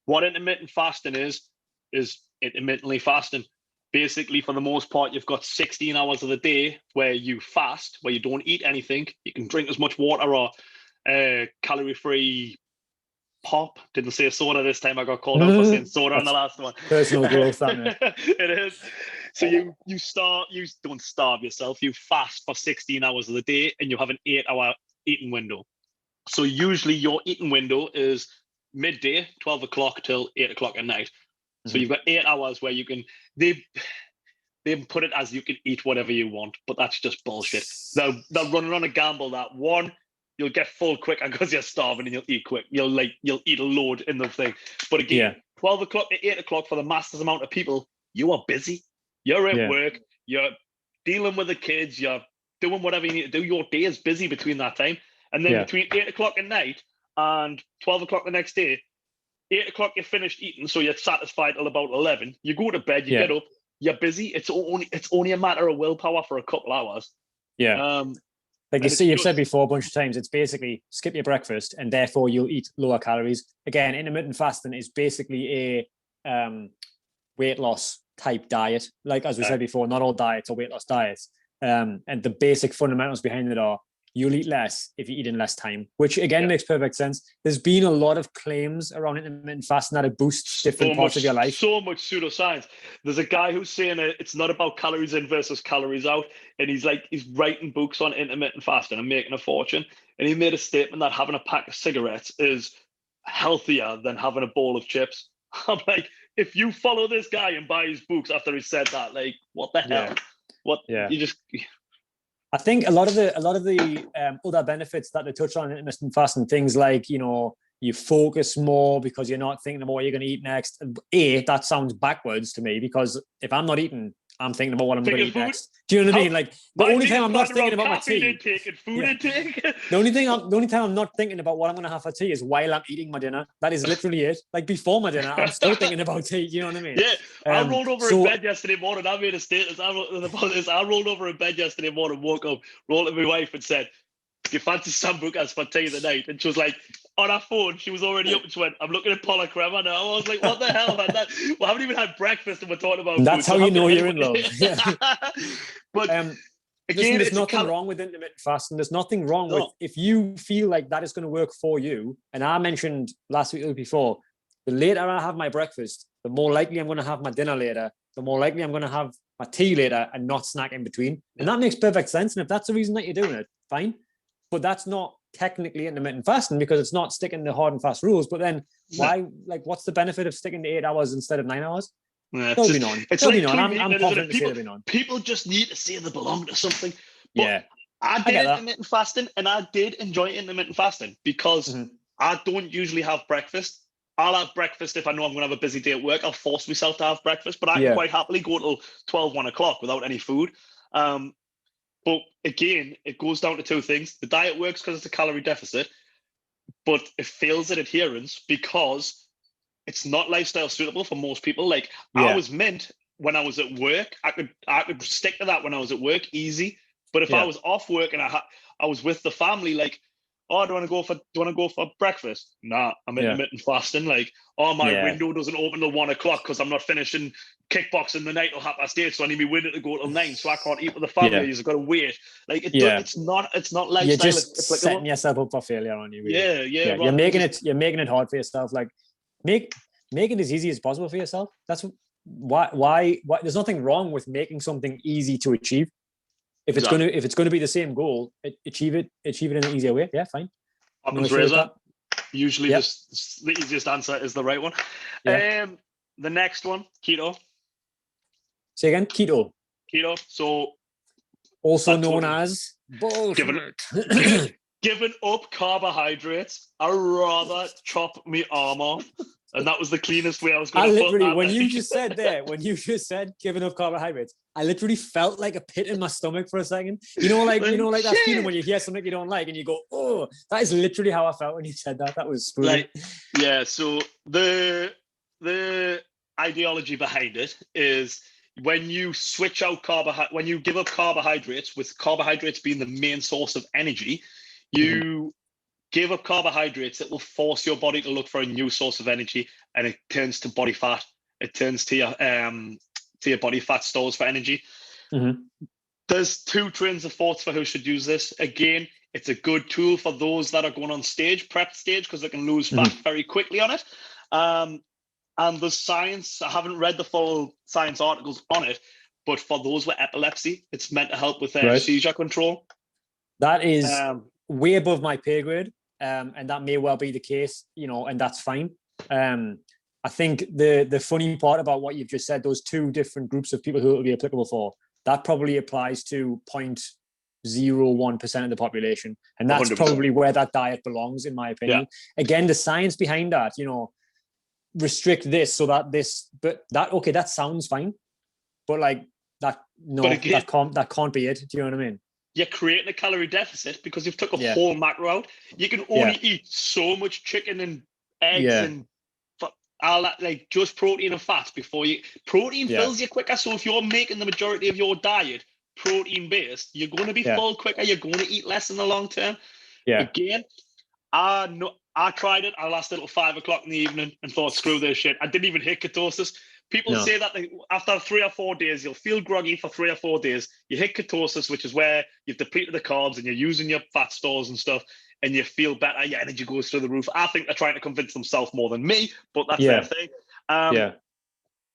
What intermittent fasting is intermittently fasting. Basically, for the most part, you've got 16 hours of the day where you fast, where you don't eat anything. You can drink as much water or calorie-free pop. Didn't say soda this time. I got called out for saying soda on the last one. Personal growth, that It is. So you don't starve yourself. You fast for 16 hours of the day and you have an 8-hour eating window. So usually your eating window is midday, 12 o'clock till 8 o'clock at night. So you've got 8 hours where you can, they put it as you can eat whatever you want, but that's just bullshit. They're running on a gamble that one, you'll get full quicker because you're starving and you'll eat quick. You'll eat a load in the thing. But again, 12 o'clock to 8 o'clock for the massive amount of people, you are busy. You're at work. You're dealing with the kids. You're doing whatever you need to do. Your day is busy between that time. And then between 8 o'clock at night and 12 o'clock the next day, 8 o'clock you're finished eating, so you're satisfied till about 11. You go to bed, you get up, you're busy. It's only a matter of willpower for a couple hours. Yeah. Like you've said before a bunch of times, it's basically skip your breakfast and therefore you'll eat lower calories. Again, intermittent fasting is basically a weight loss type diet. Like as we said before, not all diets are weight loss diets. And the basic fundamentals behind it are you'll eat less if you eat in less time, which again makes perfect sense. There's been a lot of claims around intermittent fasting that it boosts different parts of your life. So much pseudoscience. There's a guy who's saying it's not about calories in versus calories out. And he's writing books on intermittent fasting and making a fortune. And he made a statement that having a pack of cigarettes is healthier than having a bowl of chips. I'm like, if you follow this guy and buy his books after he said that, like, what the hell? You just... I think a lot of the other benefits that they touch on in intermittent fasting, things like, you focus more because you're not thinking about what you're going to eat next. That sounds backwards to me, because if I'm not eating I'm thinking about what I'm going to Thinking eat food? next. Do you know what I mean? Like the My only day time is I'm not planned around thinking about my caffeine tea. intake and food Yeah. intake. The only time I'm not thinking about what I'm going to have for tea is while I'm eating my dinner. That is literally it. Like before my dinner, I'm still thinking about tea. You know what I mean? Yeah, I rolled over in So bed yesterday morning. I made a status. I rolled over in bed yesterday morning, woke up, rolled at my wife and said, "Do you fancy sambucas for tea tonight?" And she was like, on her phone, she was already up and she went, "I'm looking at Paula Crema now." I was like, "What the hell, man? We haven't even had breakfast and we're talking about that's food." how So you know you're in anyway. love. Yeah. But Listen, again, there's it's a nothing wrong with intermittent fasting. There's nothing wrong with no. if you feel like that is going to work for you. And I mentioned last week or before, the later I have my breakfast, the more likely I'm going to have my dinner later. The more likely I'm going to have my tea later and not snack in between. And that makes perfect sense. And if that's the reason that you're doing it, fine. But that's not technically intermittent fasting because it's not sticking to hard and fast rules. But then why? Like, what's the benefit of sticking to 8 hours instead of 9 hours? Yeah, There'll be none. it's There'll like be none. clean I'm eating, isn't confident it? to say there'll be none. People just need to say they belong to something. But Yeah, I I did get that. intermittent fasting and I did enjoy intermittent fasting because I don't usually have breakfast. I'll have breakfast if I know I'm going to have a busy day at work. I'll force myself to have breakfast, but I can quite happily go till 12, 1 o'clock without any food. But again, it goes down to two things. The diet works because it's a calorie deficit, but it fails at adherence because it's not lifestyle suitable for most people. Like I was meant when I was at work, I could stick to that when I was at work easy. But if I was off work and I was with the family, like, oh, do you want to go for breakfast? Nah, I'm intermittent fasting. Like, oh, my window doesn't open till 1 o'clock because I'm not finishing kickboxing the night till 8:30, so I need my window to go till 9, so I can't eat with the family. You've got to wait. Like it's not lifestyle. You're just setting yourself up for failure, aren't you? Really? Yeah. You're making it hard for yourself. Like make it as easy as possible for yourself. That's why there's nothing wrong with making something easy to achieve. If it's gonna be the same goal, achieve it in an easier way. Yeah, fine. Occam's razor. Usually, the easiest answer is the right one. The next one, keto. Say again, keto. Keto. So, also known as bullshit. Giving up carbohydrates. I'd rather chop me arm off. And that was the cleanest way I was going to put that. When you just said giving up carbohydrates, I literally felt like a pit in my stomach for a second. You know, like that feeling when you hear something you don't like and you go, "Oh," that is literally how I felt when you said that. That was spooky. Like, yeah. So the ideology behind it is when you switch out when you give up carbohydrates, with carbohydrates being the main source of energy, you give up carbohydrates, it will force your body to look for a new source of energy, and it turns to body fat. It turns to your body fat stores for energy. There's two trains of thoughts for who should use this. Again, it's a good tool for those that are going on stage, prep stage, because they can lose fat very quickly on it. And the science, I haven't read the full science articles on it, but for those with epilepsy, it's meant to help with their seizure control. That is way above my pay grade. And that may well be the case, and that's fine. I think the funny part about what you've just said, those two different groups of people who it will be applicable for, that probably applies to 0.01% of the population. And that's 100%. Probably where that diet belongs, in my opinion. Yeah. Again, the science behind that, restrict this so that that sounds fine. But like that can't be it. Do you know what I mean? You're creating a calorie deficit because you've took a whole macro out. You can only eat so much chicken and eggs and all that, like just protein and fats before protein fills you quicker. So if you're making the majority of your diet protein based, you're going to be full quicker. You're going to eat less in the long term. Again, I tried it. I lasted till 5 o'clock in the evening and thought, screw this shit. I didn't even hit ketosis. People say that after 3 or 4 days, you'll feel groggy for 3 or 4 days. You hit ketosis, which is where you've depleted the carbs and you're using your fat stores and stuff, and you feel better. Your energy goes through the roof. I think they're trying to convince themselves more than me, but that's their thing.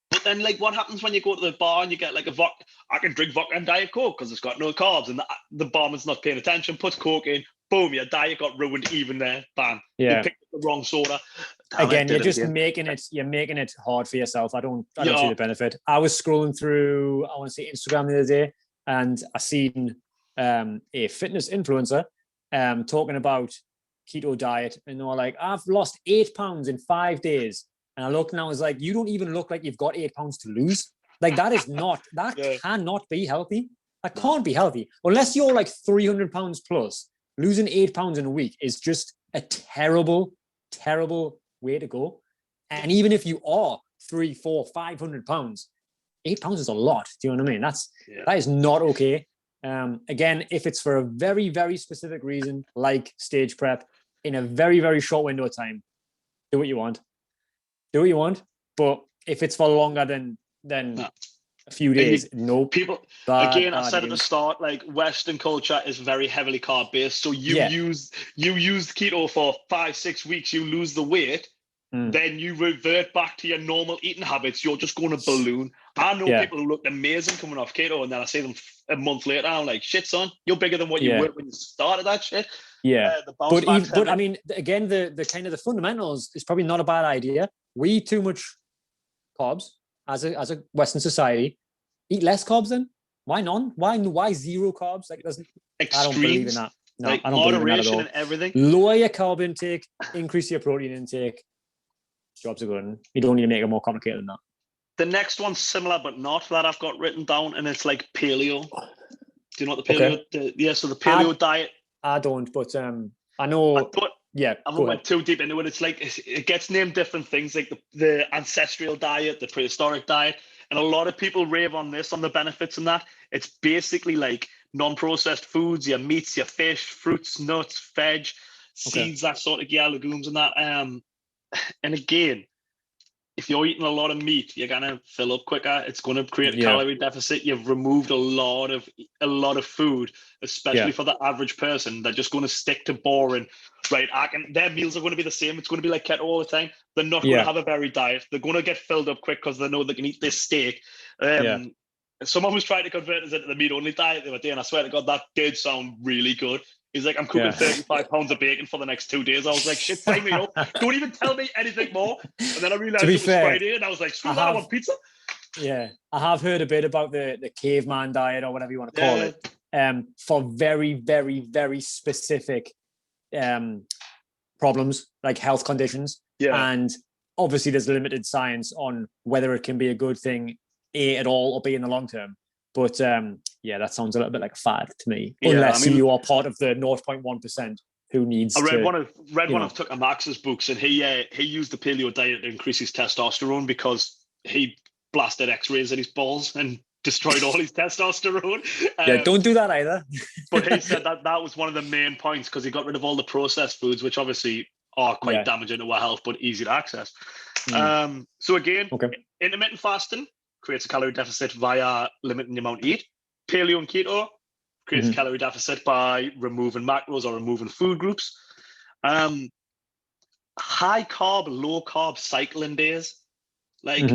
But then, like, what happens when you go to the bar and you get like a vodka? I can drink vodka and Diet Coke because it's got no carbs, and the barman's not paying attention, puts Coke in, boom, your diet got ruined even there. Bam. You picked up the wrong soda. Again, you're just making it hard for yourself. I don't see the benefit. I was scrolling through, I want to say Instagram the other day, and I seen a fitness influencer talking about keto diet, and they were like, I've lost 8 pounds in 5 days. And I looked and I was like, you don't even look like you've got 8 pounds to lose. Like that is not, that Yeah. cannot be healthy. That No. can't be healthy unless you're like 300 pounds plus. Losing 8 pounds in a week is just a terrible, terrible way to go. And even if you are 300, 400, 500 pounds, 8 pounds is a lot. Do you know what I mean? That is not okay. Again, if it's for a very, very specific reason, like stage prep, in a very, very short window of time, do what you want. Do what you want. But if it's for longer than No. a few days, nope. People Bad I said at the news. start, like Western culture is very heavily carb based. So you Yeah. use keto for 5-6 weeks, you lose the weight, then you revert back to your normal eating habits. You're just going to balloon. I know Yeah. people who looked amazing coming off keto, and then I see them a month later. I'm like, shit, son, you're bigger than what you Yeah. were when you started that shit. Yeah. The bounce back But I mean, again, the kind of the fundamentals is probably not a bad idea. We eat too much carbs as a Western society. Eat less carbs then. Why none? Why zero carbs? Like, doesn't extremes, I don't believe in that. No, like I don't believe in that at moderation all. and everything. Lower your carb intake, increase your protein intake. Jobs are good. You don't need to make it more complicated than that. The next one's similar but not that I've got written down, and it's like paleo. Do you know what the paleo? Okay. So the paleo diet. I don't, but I know. Yeah, I haven't went too deep into it. It's like it gets named different things, like the ancestral diet, the prehistoric diet, and a lot of people rave on this, on the benefits and that. It's basically like non-processed foods, your meats, your fish, fruits, nuts, veg, seeds, that sort of legumes and that. And again, if you're eating a lot of meat, you're gonna fill up quicker. It's going to create a calorie deficit. You've removed a lot of food, especially for the average person. They're just going to stick to boring. Right, their meals are going to be the same. It's going to be like keto all the time. They're not going to have a berry diet. They're going to get filled up quick because they know they can eat this steak. Someone was trying to convert us into the meat-only diet the other day, and I swear to God, that did sound really good. He's like, I'm cooking 35 pounds of bacon for the next 2 days. I was like, shit, sign me up. Don't even tell me anything more. And then I realized it was Friday, and I was like, screw that, I want pizza. Yeah, I have heard a bit about the caveman diet, or whatever you want to call it, for very, very, very specific problems, like health conditions. And obviously there's limited science on whether it can be a good thing, A, at all, or B, in the long term. But that sounds a little bit like a fad to me, unless you are part of the 0.1% who needs I read to, one of Tucker Max's books, and he used the paleo diet to increase his testosterone because he blasted x-rays at his balls and destroyed all his testosterone. Don't do that either. But he said that was one of the main points, because he got rid of all the processed foods, which obviously are quite damaging to our health, but easy to access. So again, intermittent fasting creates a calorie deficit via limiting the amount you eat. Paleo and keto creates a calorie deficit by removing macros or removing food groups. High carb, low carb cycling days. Like,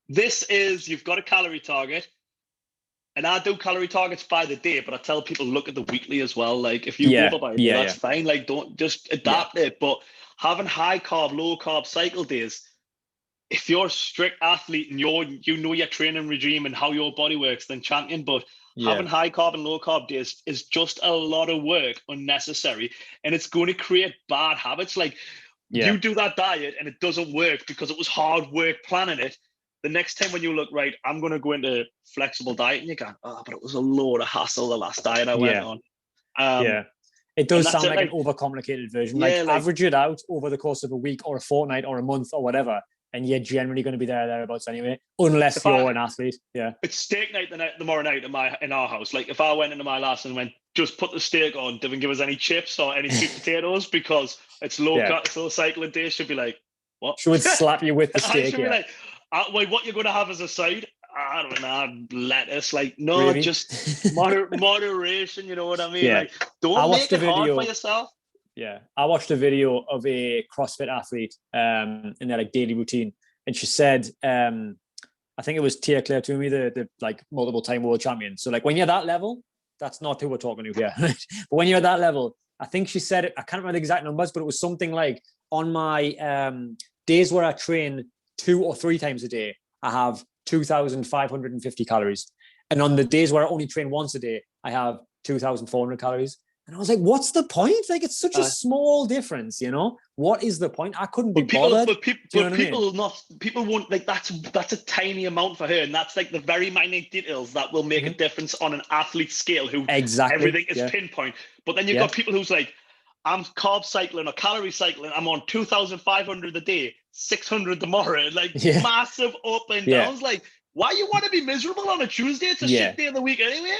this is, you've got a calorie target, and I do calorie targets by the day, but I tell people look at the weekly as well. Like, if you go by day, that's fine. Like, don't just adapt it. But having high carb, low carb cycle days, if you're a strict athlete and you know your training regime and how your body works, then champion. But having high carb and low carb days is just a lot of work, unnecessary, and it's going to create bad habits. Like, you do that diet and it doesn't work because it was hard work planning it. The next time when you look, right, I'm going to go into flexible diet, and you're going, but it was a load of hassle the last diet I went on. It does sound like an overcomplicated version. Like, average it out over the course of a week or a fortnight or a month or whatever, and you're generally going to be thereabouts anyway, unless you're an athlete. It's steak night tomorrow night in our house. Like, if I went into my last and went, just put the steak on, didn't give us any chips or any sweet potatoes because it's low cycling day, should be like, what? She would slap you with the steak. Be like, wait, what you're going to have as a side? I don't know, lettuce. Like, no, really? Just moderation. You know what I mean? Like, don't make it hard for yourself. I watched a video of a CrossFit athlete in their like daily routine, and she said, I think it was Tia Claire Toomey, the like multiple time world champion. So like, when you're that level, that's not who we're talking to here. But when you're at that level, I think she said it, I can't remember the exact numbers, but it was something like, on my days where I train 2 or 3 times a day, I have 2,550 calories. And on the days where I only train once a day, I have 2,400 calories. And I was like, what's the point? Like, it's such a small difference, you know? What is the point? I couldn't be bothered. But people won't, like, that's a tiny amount for her. And that's like the very minute details that will make a difference on an athlete scale who everything is pinpoint. But then you've got people who's like, I'm carb cycling or calorie cycling. I'm on 2,500 a day, 600 tomorrow. Like massive up and downs. Like, why you want to be miserable on a Tuesday? It's a shit day of the week anyway.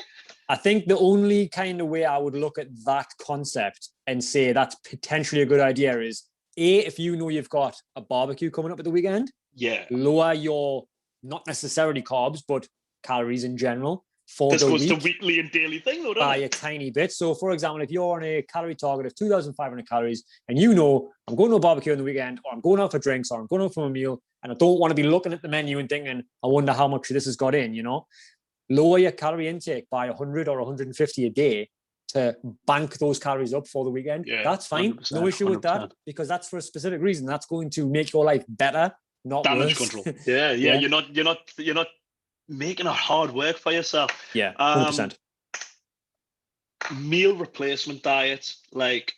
I think the only kind of way I would look at that concept and say that's potentially a good idea is, A, if you know you've got a barbecue coming up at the weekend, lower your, not necessarily carbs, but calories in general for the week. This goes to weekly and daily thing, though, by a tiny bit. So, for example, if you're on a calorie target of 2,500 calories and you know, I'm going to a barbecue on the weekend, or I'm going out for drinks, or I'm going out for a meal, and I don't want to be looking at the menu and thinking, I wonder how much this has got in, you know? Lower your calorie intake by 100 or 150 a day to bank those calories up for the weekend. That's fine. No issue with that, because that's for a specific reason. That's going to make your life better, not damage worse. control. You're not making it hard work for yourself. 100%. Meal replacement diets, like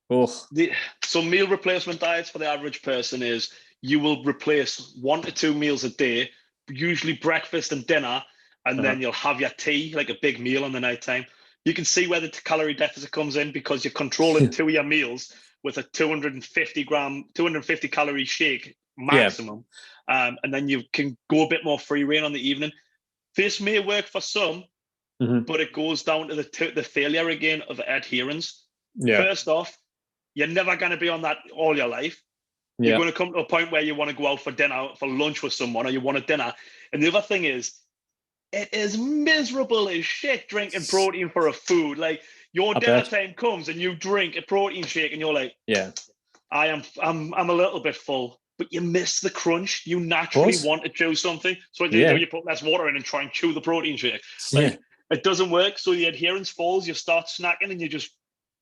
so meal replacement diets for the average person is you will replace 1 to 2 meals a day, usually breakfast and dinner. And then you'll have your tea, like a big meal on the nighttime. You can see where the calorie deficit comes in because you're controlling 2 of your meals with a 250 calorie shake maximum. And then you can go a bit more free rein on the evening. This may work for some, but it goes down to the failure again of adherence. First off, you're never going to be on that all your life. You're going to come to a point where you want to go out for dinner, for lunch with someone, or you want a dinner. And the other thing is, it is miserable as shit drinking protein for a food. Like, your dinner time comes and you drink a protein shake and you're like, I'm a little bit full, but you miss the crunch. You naturally want to chew something. So what do? You put less water in and try and chew the protein shake. Like, it doesn't work. So the adherence falls, you start snacking and you just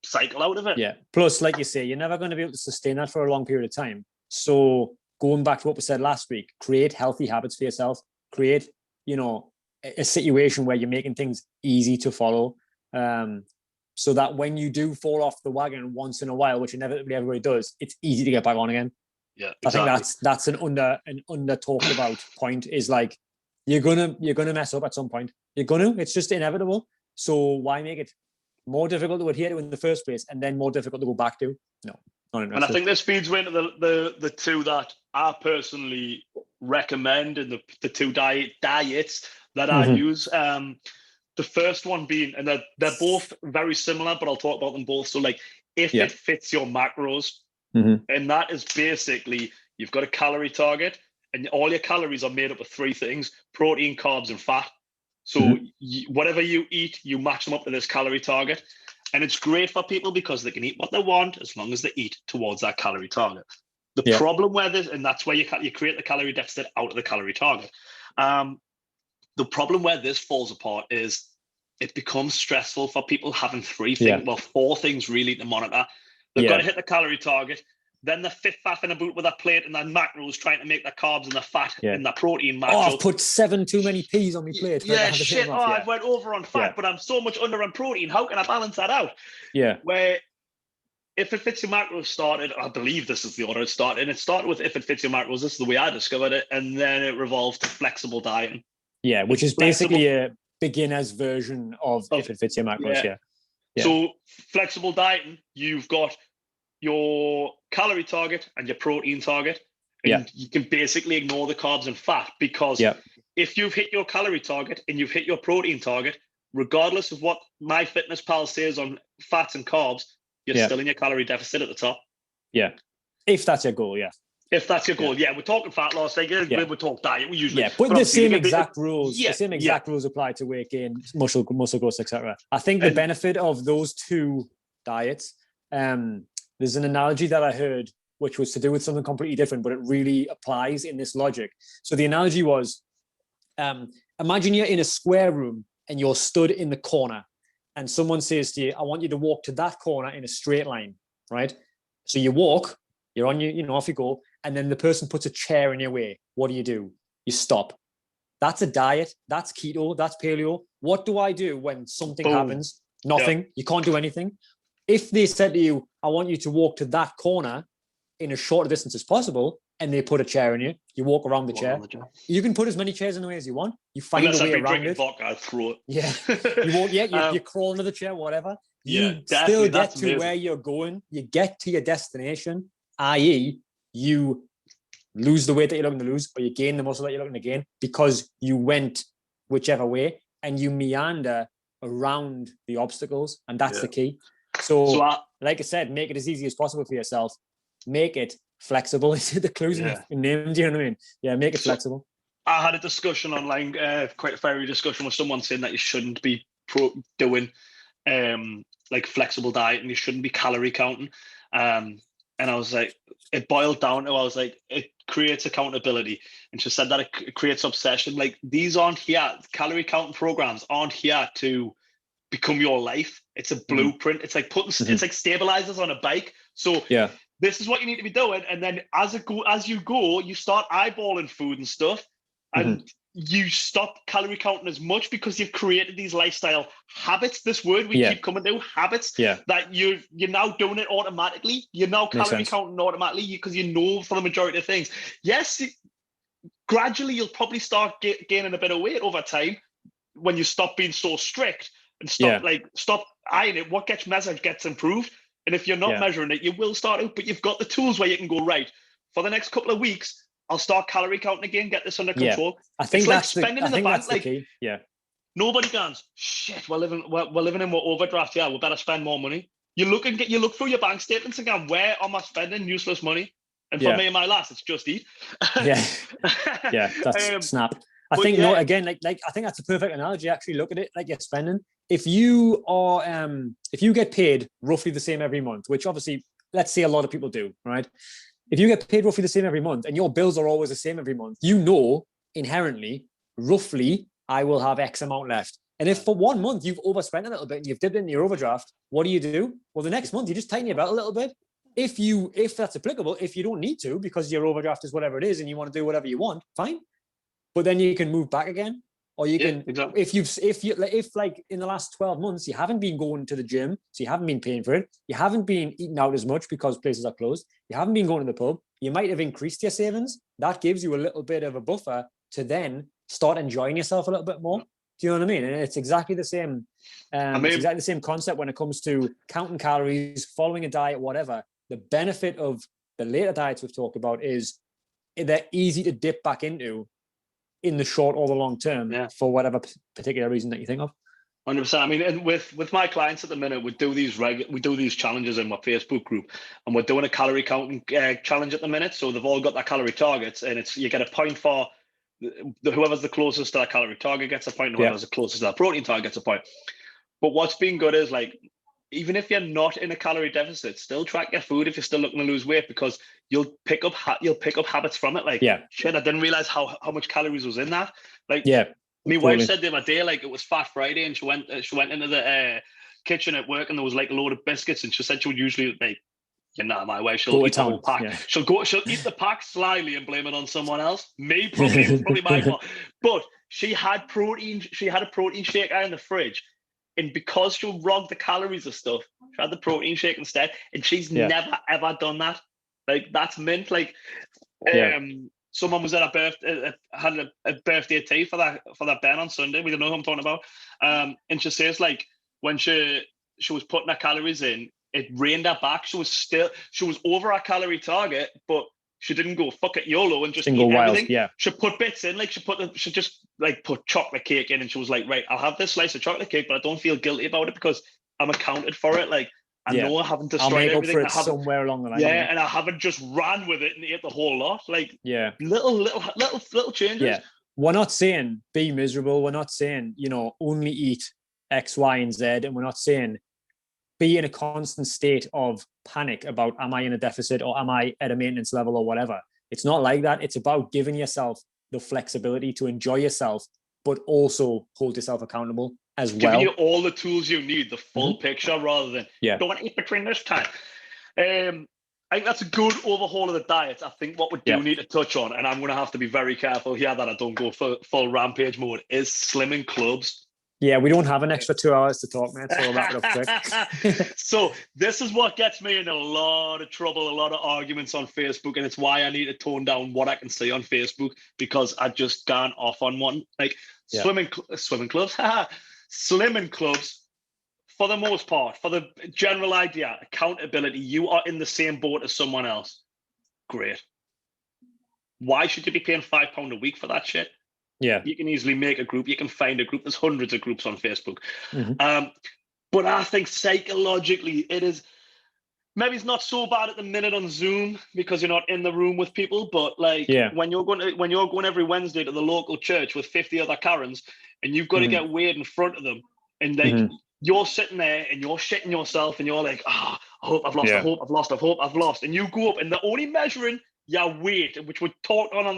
cycle out of it. Yeah. Plus, like you say, you're never going to be able to sustain that for a long period of time. So going back to what we said last week, create healthy habits for yourself. Create, you know, a situation where you're making things easy to follow, so that when you do fall off the wagon once in a while, which inevitably everybody does, it's easy to get back on again. Yeah, exactly. I think that's an under talked about point, is like, you're gonna mess up at some point. It's just inevitable. So why make it more difficult to adhere to in the first place and then more difficult to go back to? No, not interested. And I think this feeds into the two that I personally recommend, and the two diets that I use. The first one being, and they're both very similar, but I'll talk about them both. So, like, if it fits your macros, and that is basically, you've got a calorie target, and all your calories are made up of 3 things: protein, carbs, and fat. So whatever you eat, you match them up to this calorie target. And it's great for people because they can eat what they want as long as they eat towards that calorie target. The problem where this, and that's where you create the calorie deficit out of the calorie target. The problem where this falls apart is it becomes stressful for people having 3 things, 4 things really to monitor. They've got to hit the calorie target. Then they're faffing about with that plate and that macros, trying to make the carbs and the fat and the protein match. I've put 7 too many peas on my plate. I went over on fat, but I'm so much under on protein. How can I balance that out? Where if it fits your macros started, I believe this is the order it started. And it started with if it fits your macros. This is the way I discovered it. And then it revolved to flexible dieting. Yeah, which is basically a beginner's version of if it fits your macros. So flexible dieting, you've got your calorie target and your protein target. And you can basically ignore the carbs and fat, because if you've hit your calorie target and you've hit your protein target, regardless of what MyFitnessPal says on fats and carbs, you're still in your calorie deficit at the top. Yeah. If that's your goal, If that's your goal, we're talking fat loss. Like, we talk diet, we usually. But the same exact rules. The same exact rules apply to weight gain, muscle growth, etc. I think the benefit of those 2 diets. There's an analogy that I heard, which was to do with something completely different, but it really applies in this logic. So the analogy was, imagine you're in a square room and you're stood in the corner, and someone says to you, "I want you to walk to that corner in a straight line," right? So you walk. You're on your, off you go. And then the person puts a chair in your way. What do? You stop. That's a diet. That's keto. That's paleo. What do I do when something happens? Nothing. You can't do anything. If they said to you, I want you to walk to that corner in as short a distance as possible, and they put a chair in you, you walk around the chair. You can put as many chairs in the way as you want. You find Unless a way I've been around drinking it. vodka, I'll throw it. Yeah. You won't, you crawl under the chair, whatever. You still get to amazing. where you're going. You get to your destination, i.e., you lose the weight that you're looking to lose, or you gain the muscle that you're looking to gain because you went whichever way and you meander around the obstacles. And that's the key. So like I said, make it as easy as possible for yourself. Make it flexible. Is the clues in the name? Do you know what I mean? Yeah, make it flexible. I had a discussion online, quite a fiery discussion with someone saying that you shouldn't be doing like flexible diet and you shouldn't be calorie counting. And I was like, it boiled down to, I was like, it creates accountability. And she said that it creates obsession. Like, these aren't here, calorie counting programs aren't here to become your life. It's a blueprint. It's like it's like stabilizers on a bike. So this is what you need to be doing. And then as you go, you start eyeballing food and stuff. And you stop calorie counting as much because you've created these lifestyle habits. This word we keep coming to, habits, that you're now doing it automatically. You're now calorie counting automatically because you know for the majority of things. Yes, gradually you'll probably start gaining a bit of weight over time when you stop being so strict and stop eyeing it. What gets measured gets improved. And if you're not measuring it, you will start out, but you've got the tools where you can go, right, for the next couple of weeks, I'll start calorie counting again, get this under control. I think it's that's like spending in the bank. Like, the key. Nobody goes, shit, we're living in overdraft. Yeah, we better spend more money. You look through your bank statements and go, where am I spending useless money? And for me and my lass, it's just eat. That's snap. I think again, like I think that's a perfect analogy. Actually, look at it like you're spending. If you are, if you get paid roughly the same every month, which obviously, let's say a lot of people do, right? If you get paid roughly the same every month and your bills are always the same every month, you know inherently, roughly, I will have X amount left. And if for 1 month you've overspent a little bit and you've dipped into your overdraft, what do? Well, the next month you just tighten your belt a little bit. If that's applicable, if you don't need to because your overdraft is whatever it is and you want to do whatever you want, fine. But then you can move back again. Or you can, if like in the last 12 months, you haven't been going to the gym, so you haven't been paying for it. You haven't been eating out as much because places are closed. You haven't been going to the pub. You might have increased your savings. That gives you a little bit of a buffer to then start enjoying yourself a little bit more. Do you know what I mean? And it's exactly the same. It's exactly the same concept when it comes to counting calories, following a diet, whatever. The benefit of the later diets we've talked about is they're easy to dip back into in the short or the long term for whatever particular reason that you think of. 100%. I mean, and with my clients at the minute, we do these challenges in my Facebook group, and we're doing a calorie counting challenge at the minute. So they've all got their calorie targets, and you get a point for whoever's the closest to that calorie target gets a point, and whoever's the closest to that protein target gets a point. But what's been good is, like, even if you're not in a calorie deficit, still track your food if you're still looking to lose weight, because you'll pick up habits from it. Like, shit, I didn't realize how much calories was in that. Like, my wife said the other day, like, it was Fat Friday, and she went into the kitchen at work, and there was like a load of biscuits, and she said she would usually, like, my wife, she'll eat the whole pack. Yeah. She'll eat the pack slyly and blame it on someone else. Me, probably my fault. But she had protein. She had a protein shake out in the fridge. And because she'll log the calories of stuff, she had the protein shake instead. And she's never, ever done that. Like, that's mint. Like, someone was at had a birthday tea for that Ben on Sunday. We don't know who I'm talking about. And she says, like, when she was putting her calories in, it reined her back. She was over her calorie target, but she didn't go fuck it YOLO and just eat everything. Yeah. She put bits in, like she just put chocolate cake in, and she was like, right, I'll have this slice of chocolate cake, but I don't feel guilty about it because I'm accounted for it. Like, I know I haven't destroyed everything. I'll make up for it somewhere along the line. Yeah, and I haven't just ran with it and ate the whole lot. Like, little changes. Yeah. We're not saying be miserable. We're not saying, only eat X, Y, and Z. And we're not saying be in a constant state of panic about, am I in a deficit or am I at a maintenance level or whatever. It's not like that. It's about giving yourself the flexibility to enjoy yourself, but also hold yourself accountable as well. Giving you all the tools you need, the full picture, rather than don't eat between this time. I think that's a good overhaul of the diet. I think what we do need to touch on, and I'm going to have to be very careful here that I don't go full rampage mode, is slimming clubs. Yeah, we don't have an extra 2 hours to talk, mate, so we'll wrap it up quick. So this is what gets me in a lot of trouble, a lot of arguments on Facebook, and it's why I need to tone down what I can say on Facebook, because I just gone off on one. Like Yeah. swimming clubs, slimming clubs, for the most part, for the general idea, accountability, you are in the same boat as someone else. Great. Why should you be paying £5 a week for that shit? Yeah. You can easily make a group. You can find a group. There's hundreds of groups on Facebook. Mhm. But I think psychologically, it is maybe it's not so bad at the minute on Zoom because you're not in the room with people. But like Yeah. when you're going every Wednesday to the local church with 50 other Karens, and you've got to Mhm. get weird in front of them, and like Mhm. you're sitting there and you're shitting yourself, and you're like, I hope I've lost, Yeah. I hope I've lost, I hope I've lost, and you go up and they're only measuring your weight, which we talked on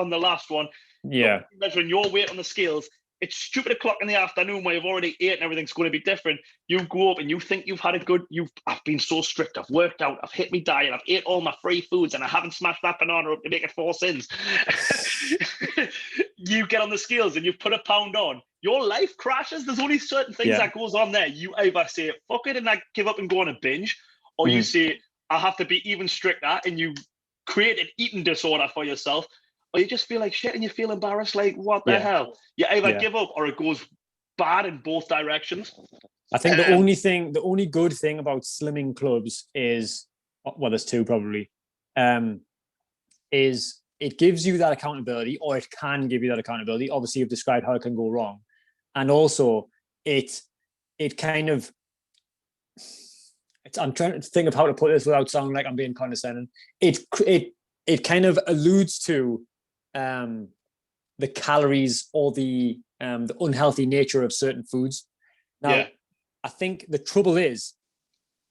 the last one. Yeah. Measuring your weight on the scales. It's stupid o'clock in the afternoon where you've already ate and everything's going to be different. You go up and you think you've had a good. I've been so strict. I've worked out. I've hit my diet. I've ate all my free foods, and I haven't smashed that banana up to make it 4 sins. You get on the scales and you put a pound on. Your life crashes. There's only certain things that goes on there. You either say fuck it and I give up and go on a binge, or you say I have to be even stricter, and you create an eating disorder for yourself. Or you just feel like shit and you feel embarrassed, like, what the hell? You either give up or it goes bad in both directions. I think the only good thing about slimming clubs is, well, there's two probably, is it gives you that accountability, or it can give you that accountability. Obviously, you've described how it can go wrong. And also, it kind of, I'm trying to think of how to put this without sounding like I'm being condescending. It kind of alludes to the calories or the unhealthy nature of certain foods. Now, I think the trouble is,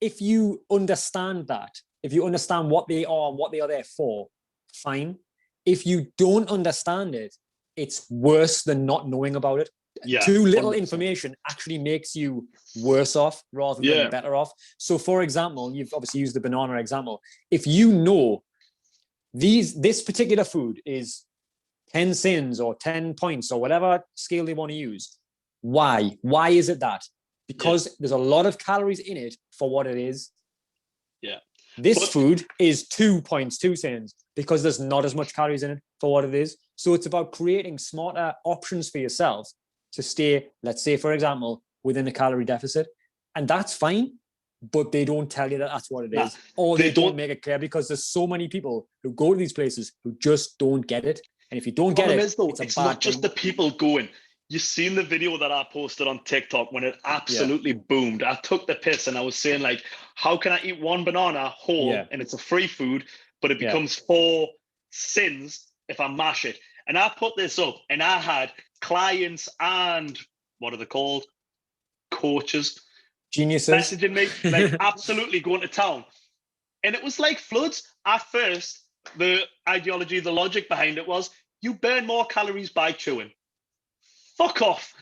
if you understand that, if you understand what they are and what they are there for, fine. If you don't understand it, it's worse than not knowing about it. Too little 100%. information actually makes you worse off rather than better off. So, for example, you've obviously used the banana example. If you know this particular food is 10 sins or 10 points or whatever scale they want to use. Why? Why is it that? Because there's a lot of calories in it for what it is. Yeah. This food is 2 points, 2 sins, because there's not as much calories in it for what it is. So it's about creating smarter options for yourself to stay, let's say, for example, within a calorie deficit. And that's fine, but they don't tell you that that's what it is. Or they don't make it clear, because there's so many people who go to these places who just don't get it. And if you don't get it, it's not just the people going. You've seen the video that I posted on TikTok when it absolutely boomed. I took the piss and I was saying, like, how can I eat one banana whole and it's a free food, but it becomes 4 sins if I mash it? And I put this up and I had clients and what are they called? Coaches. Geniuses. Messaging me, like absolutely going to town. And it was like floods. At first, the ideology, the logic behind it was you burn more calories by chewing. Fuck off.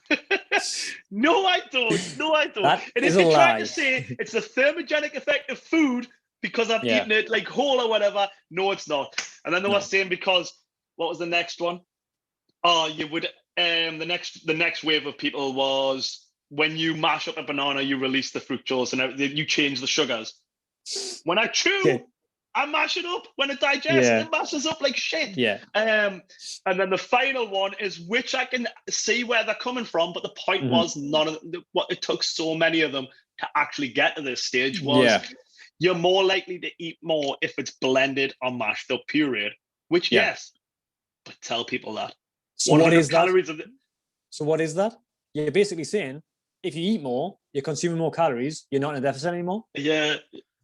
No, I don't. No, I don't. And if you're trying to say it's the thermogenic effect of food because I've eaten it like whole or whatever, no, it's not. And then they were saying because, what was the next one? Oh, you would, the next wave of people was when you mash up a banana, you release the fructose and you change the sugars. When I chew, I mash it up. When it digests, it mashes up like shit. And then the final one is, which I can see where they're coming from, but the point was none of what it took so many of them to actually get to this stage was you're more likely to eat more if it's blended or mashed up, period. Which but tell people that. So what is that? So what is that? You're basically saying if you eat more, you're consuming more calories, you're not in a deficit anymore. Yeah.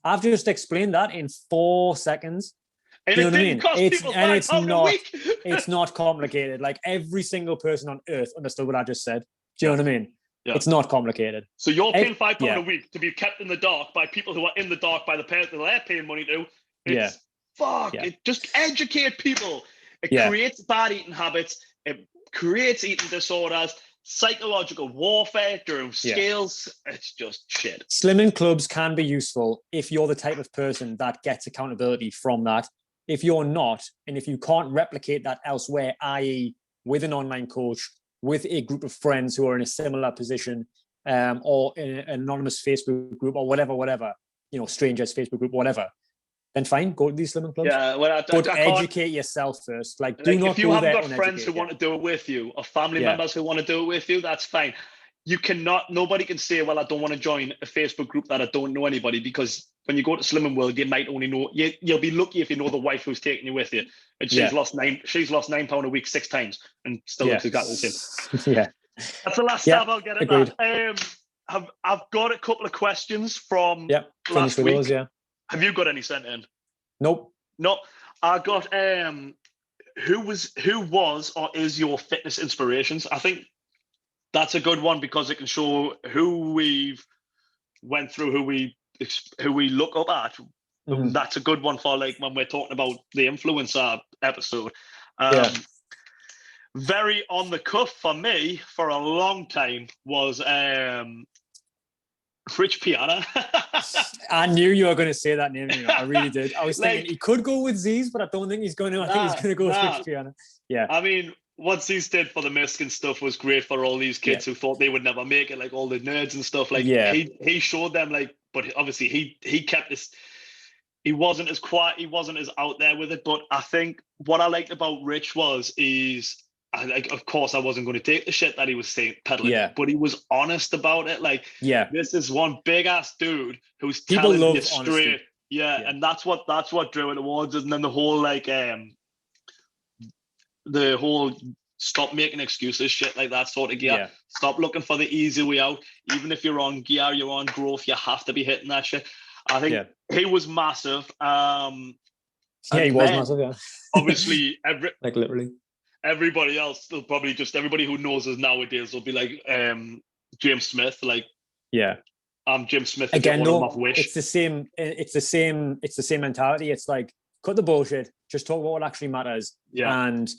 I've just explained that in 4 seconds. And do you know what I mean? It's not complicated. Like every single person on earth understood what I just said. Do you know what I mean? Yeah. It's not complicated. So you're paying £5 a week to be kept in the dark by people who are in the dark by the parents that they're paying money to. It just educate people. It creates bad eating habits. It creates eating disorders. Psychological warfare through scales. It's just shit. Slimming clubs can be useful if you're the type of person that gets accountability from that. If you're not, and if you can't replicate that elsewhere, i.e. with an online coach with a group of friends who are in a similar position, or in an anonymous Facebook group or whatever, strangers Facebook group, whatever, then fine, go to these slimming clubs. Yeah, well, but educate yourself first. Like, do not if you go haven't there got friends who want to do it with you, or family Yeah. members who want to do it with you, that's fine. Nobody can say, well, I don't want to join a Facebook group that I don't know anybody, because when you go to Slimming World, you might only know, you'll be lucky if you know the wife who's taking you with you. And she's lost £9 a week 6 times and still looks exactly the same. Yeah. That's the last stab I'll get at agreed. that. I've got a couple of questions from last week. Those, Have you got any sent in? Nope. No. I got who was or is your fitness inspirations? I think that's a good one, because it can show who we've went through, who we look up at. Mm-hmm. That's a good one for, like, when we're talking about the influencer episode. Very on the cuff for me for a long time was Rich Piana. I knew you were going to say that name. I really did. I was thinking he could go with Z's, but I don't think he's going to. I think he's going to go with Rich Piana. Yeah. I mean, what Z's did for the Mexican stuff was great for all these kids who thought they would never make it, like all the nerds and stuff. Like, he showed them, like, but obviously he kept this. He wasn't as quiet. He wasn't as out there with it. But I think what I liked about Rich of course, I wasn't going to take the shit that he was saying, peddling, but he was honest about it. Like, this is one big ass dude who's telling you straight. And that's what drew it towards it. And then the whole, like, the whole stop making excuses shit, like that sort of gear. Stop looking for the easy way out. Even if you're on gear, you're on growth, you have to be hitting that shit. I think he was massive. He was massive. Obviously, like literally. Everybody else, they'll probably everybody who knows us nowadays will be like James Smith. Like, I'm Jim Smith. Again, no, it's the same. It's the same mentality. It's like, cut the bullshit. Just talk about what actually matters. And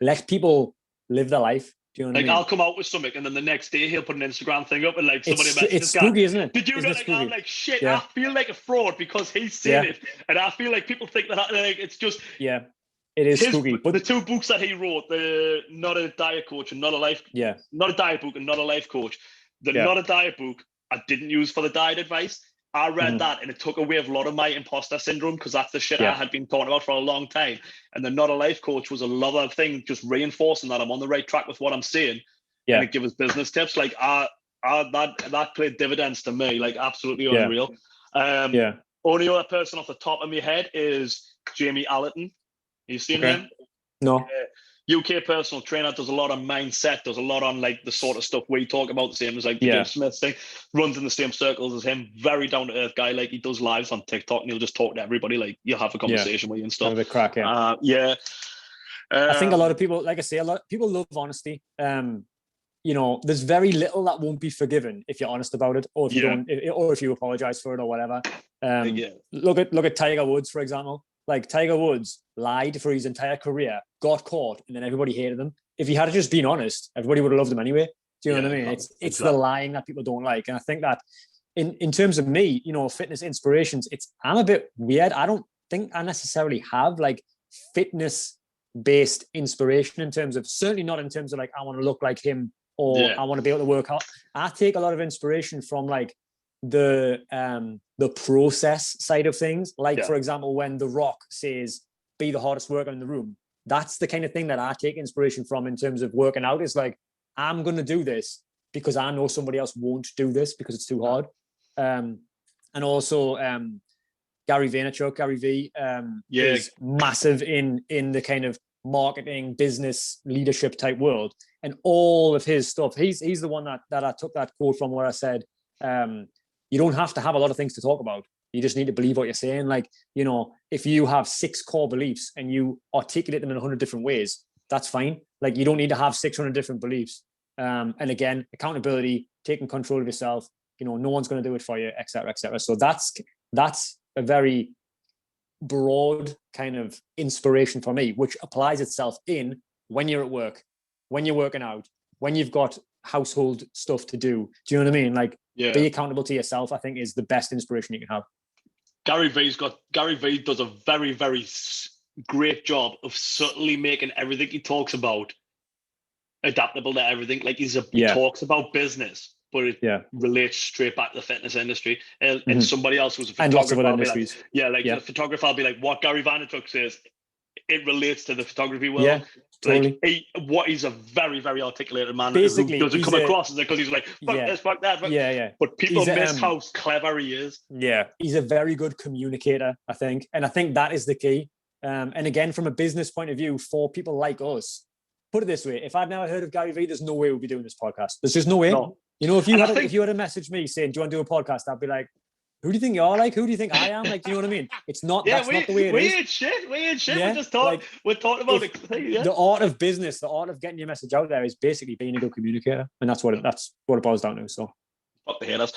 let people live their life. Do you know what I mean? I'll come out with something, and then the next day he'll put an Instagram thing up, and like somebody it's spooky, isn't it? Did you know? Like, I'm like, shit. I feel like a fraud because he's saying it, and I feel like people think that like it's just It is spooky. But the 2 books that he wrote, the Not a Diet Coach and Not a Life, Not a Diet Book and Not a Life Coach. The Not a Diet book I didn't use for the diet advice. I read that, and it took away a lot of my imposter syndrome, because that's the shit I had been talking about for a long time. And the Not a Life Coach was a lot of thing, just reinforcing that I'm on the right track with what I'm saying. And it gives us business tips. Like, that played dividends to me, like, absolutely unreal. Only other person off the top of my head is Jamie Allerton. You seen him? No. UK personal trainer, does a lot on mindset, does a lot on, like, the sort of stuff we talk about, the same as, like, James Smith thing, runs in the same circles as him. Very down to earth guy. Like, he does lives on TikTok, and he'll just talk to everybody. Like, you'll have a conversation with you and stuff. Have a crack, I think a lot of people, like I say, a lot of people love honesty. There's very little that won't be forgiven if you're honest about it, or if you don't, or if you apologize for it, or whatever. Look at Tiger Woods, for example. Like, Tiger Woods lied for his entire career, got caught, and then everybody hated him. If he had just been honest, everybody would have loved him anyway. Do you know what I mean? It's the lying that people don't like. And I think that in terms of me, fitness inspirations, I'm a bit weird. I don't think I necessarily have, like, fitness-based inspiration in terms of, certainly not in terms of, like, I want to look like him, or I want to be able to work out. I take a lot of inspiration from, like, the process side of things. Like, for example, when The Rock says, be the hardest worker in the room, that's the kind of thing that I take inspiration from in terms of working out. Is like, I'm going to do this because I know somebody else won't do this because it's too hard. And also Gary Vaynerchuk, Gary V, is massive in the kind of marketing, business, leadership type world. And all of his stuff, he's the one that I took that quote from, where I said, you don't have to have a lot of things to talk about. You just need to believe what you're saying. Like, if you have 6 core beliefs and you articulate them in 100 different ways, that's fine. Like, you don't need to have 600 different beliefs. And again, accountability, taking control of yourself, no one's going to do it for you, et cetera, et cetera. So that's a very broad kind of inspiration for me, which applies itself in when you're at work, when you're working out, when you've got household stuff to do. Do you know what I mean? Like, be accountable to yourself, I think, is the best inspiration you can have. Gary V does a very, very great job of subtly making everything he talks about adaptable to everything. Like he Yeah. talks about business, but it Yeah. relates straight back to the fitness industry. And Mhm. somebody else who's a And lots of photographer, other I'll be like, industries. yeah, like Yeah. a photographer, I'll be like, what Gary Vaynerchuk says, it relates to the photography world. Yeah, totally. Like he's a very, very articulated man Basically, who doesn't come he's across as it because he's like, fuck Yeah. this, fuck that. Fuck. Yeah, yeah. But people He's a, miss how clever he is. Yeah, he's a very good communicator, I think. And I think that is the key. And again, from a business point of view, for people like us, put it this way, if I'd never heard of Gary Vee, there's no way we'd be doing this podcast. There's just no way. No. You know, if you had messaged me saying, do you want to do a podcast? I'd be like, who do you think you are? Like, who do you think I am? Like, do you know what I mean? It's not, that's not the way it is. We ain't shit. Yeah, We're just talking, we're talking about it. Yeah. The art of business, the art of getting your message out there is basically being a good communicator. And that's what it boils down to. So. Fuck the haters.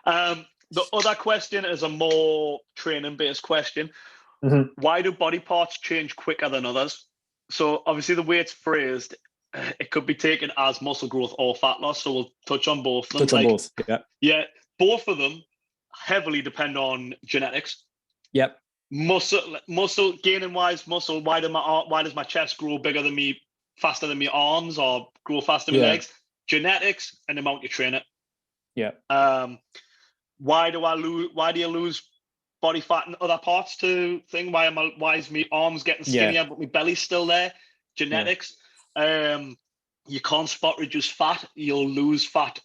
The other question is a more training-based question. Mm-hmm. Why do body parts change quicker than others? So obviously the way it's phrased, it could be taken as muscle growth or fat loss. So we'll touch on both of them. Touch on both, yeah. Yeah, both of them heavily depend on genetics. Yep. Muscle gaining wise, why does my chest grow bigger than me, faster than my arms, or grow faster than my legs? Genetics and the amount you train it. Yeah. Why do you lose body fat in other parts to thing? Why is my arms getting skinnier but my belly's still there? Genetics. You can't spot reduce fat. You'll lose fat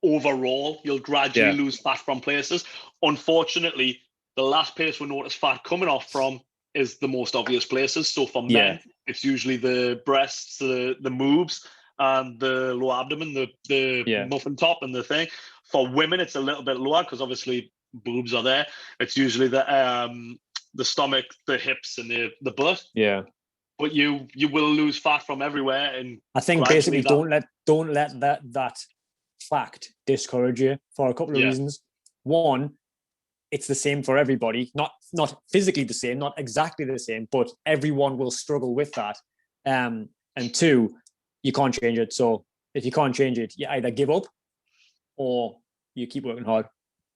overall. You'll gradually lose fat from places. Unfortunately, the last place we notice fat coming off from is the most obvious places. So for men, it's usually the breasts, the moobs, and the lower abdomen, the muffin top and the thing. For women, it's a little bit lower because obviously boobs are there. It's usually the stomach, the hips, and the butt. Yeah. But you will lose fat from everywhere, and I think basically don't let that fact discourage you for a couple of reasons. One, it's the same for everybody, not physically the same, not exactly the same, but everyone will struggle with that. And two, you can't change it. So if you can't change it, you either give up or you keep working hard.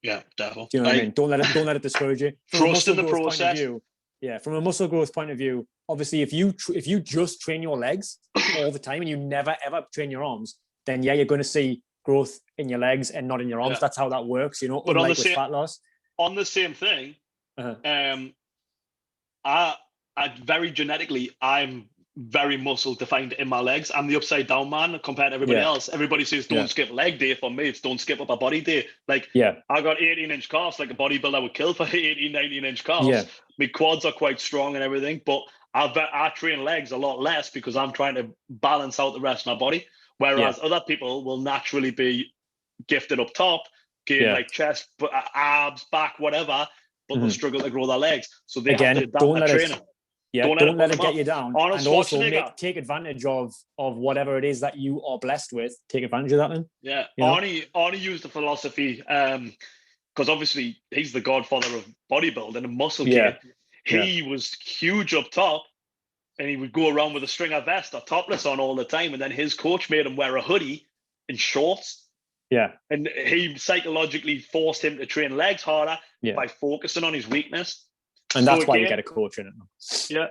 Yeah, definitely. Do you know what I mean? Don't let it discourage you. Trust in the process. From a muscle growth point of view, obviously, if you just train your legs all the time and you never ever train your arms, then you're going to see growth in your legs and not in your arms. That's how that works, you know. But unlike with fat loss. On the same thing, I very genetically, I'm very muscle defined in my legs. I'm the upside down man compared to everybody else. Everybody says don't skip leg day. For me, it's don't skip up a body day. Like I got 18-inch calves, like a bodybuilder would kill for 18, 19-inch calves. My quads are quite strong and everything, but I train legs a lot less because I'm trying to balance out the rest of my body. Whereas other people will naturally be gifted up top, gain like chest, abs, back, whatever, but they'll struggle to grow their legs. So they have to adapt their training. Don't let it get you down. Arnold and also Schwarzenegger. take advantage of whatever it is that you are blessed with. Take advantage of that, then. Yeah, Arnie used the philosophy because obviously he's the godfather of bodybuilding and muscle gain. He was huge up top, and he would go around with a stringer vest or topless on all the time. And then his coach made him wear a hoodie and shorts. Yeah, and he psychologically forced him to train legs harder by focusing on his weakness. And that's why you get a coach in it. Yeah.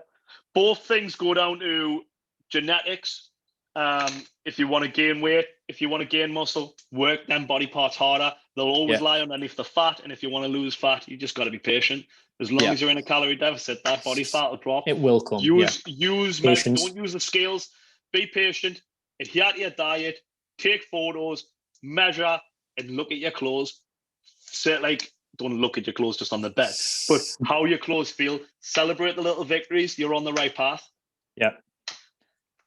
Both things go down to genetics. If you want to gain weight, if you want to gain muscle, work them body parts harder. They'll always lie underneath the fat. And if you want to lose fat, you just got to be patient. As long as you're in a calorie deficit, that body fat will drop. It will come. Use don't use the scales. Be patient. Adhere to your diet. Take photos. Measure and look at your clothes. Don't look at your clothes just on the bed, but how your clothes feel. Celebrate the little victories. You're on the right path. Yeah.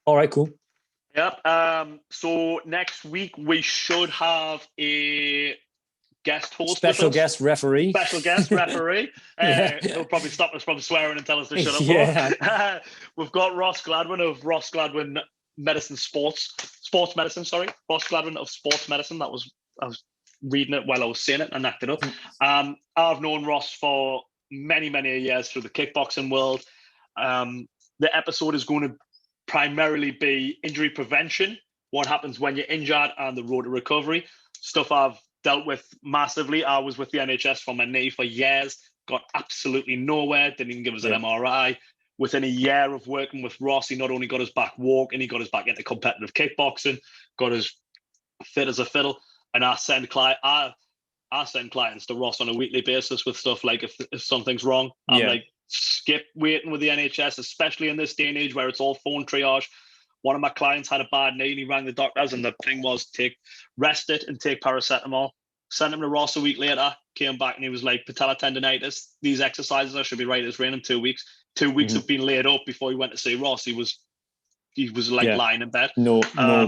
All right, cool. Yep. So next week we should have a guest host. Special guest referee. He'll probably stop us from swearing and tell us to shut up. We've got Ross Gladwin of Ross Gladwin Medicine Sports Medicine. Sorry, Ross Gladwin of Sports Medicine. I was reading it while I was saying it and knocked it up. I've known Ross for many, many years through the kickboxing world. The episode is going to primarily be injury prevention, what happens when you're injured, and the road to recovery. Stuff I've dealt with massively. I was with the NHS for my knee for years, got absolutely nowhere, didn't even give us an MRI. within a year of working with Ross, he not only got us back walking, he got us back into competitive kickboxing, got us fit as a fiddle. And I send clients to Ross on a weekly basis with stuff like if something's wrong, I'm like, skip waiting with the NHS, especially in this day and age where it's all phone triage. One of my clients had a bad knee and he rang the doctors, and the thing was rest it and take paracetamol. Sent him to Ross a week later, came back and he was like, patella tendonitis, these exercises I should be right as rain in 2 weeks. 2 weeks have been laid up before he went to see Ross. He was like lying in bed. No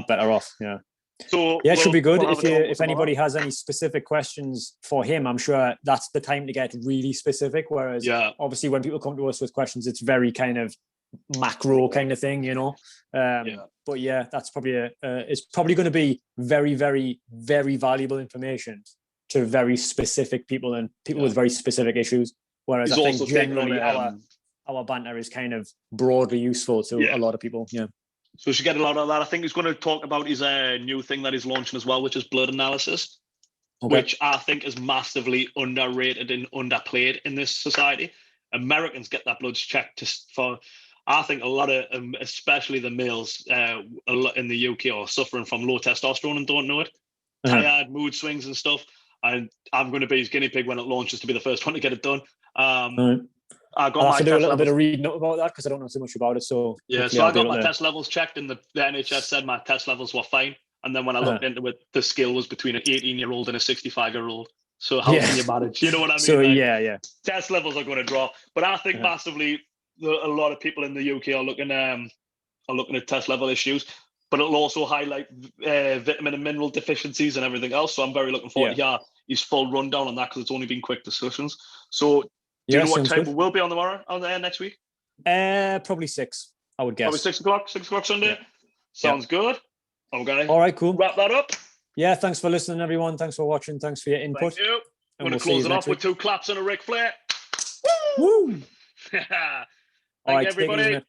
better off. Yeah. So yeah, it should be good. If anybody has any specific questions for him, I'm sure that's the time to get really specific. Whereas obviously when people come to us with questions, it's very kind of macro kind of thing, you know. But yeah, that's probably it's probably going to be very, very, very valuable information to very specific people and people with very specific issues. Whereas I think generally our banter is kind of broadly useful to a lot of people. Yeah. So we should get a lot of that. I think he's going to talk about his new thing that he's launching as well, which is blood analysis, which I think is massively underrated and underplayed in this society. Americans get that blood checked I think a lot of, especially the males a lot in the UK, are suffering from low testosterone and don't know it. Tired, mood swings and stuff. And I'm going to be his guinea pig when it launches to be the first one to get it done. I'll have to do a little bit of reading up about that because I don't know too much about it. So I got my test levels checked, and the NHS said my test levels were fine. And then when I looked into it, the skill was between an 18-year-old and a 65-year-old. So how can you manage? You know what I mean? So test levels are going to drop, but I think massively a lot of people in the UK are looking at test level issues. But it'll also highlight vitamin and mineral deficiencies and everything else. So I'm very looking forward to hear his full rundown on that because it's only been quick discussions. So. Do you know what time we'll be on the air next week? Probably 6, I would guess. Probably 6 o'clock, 6 o'clock Sunday. Yeah. Sounds good. Okay. All right, cool. Wrap that up. Yeah, thanks for listening, everyone. Thanks for watching. Thanks for your input. Thank you. I'm going to close it off with 2 claps and a Ric Flair. Woo! Thank All right, everybody.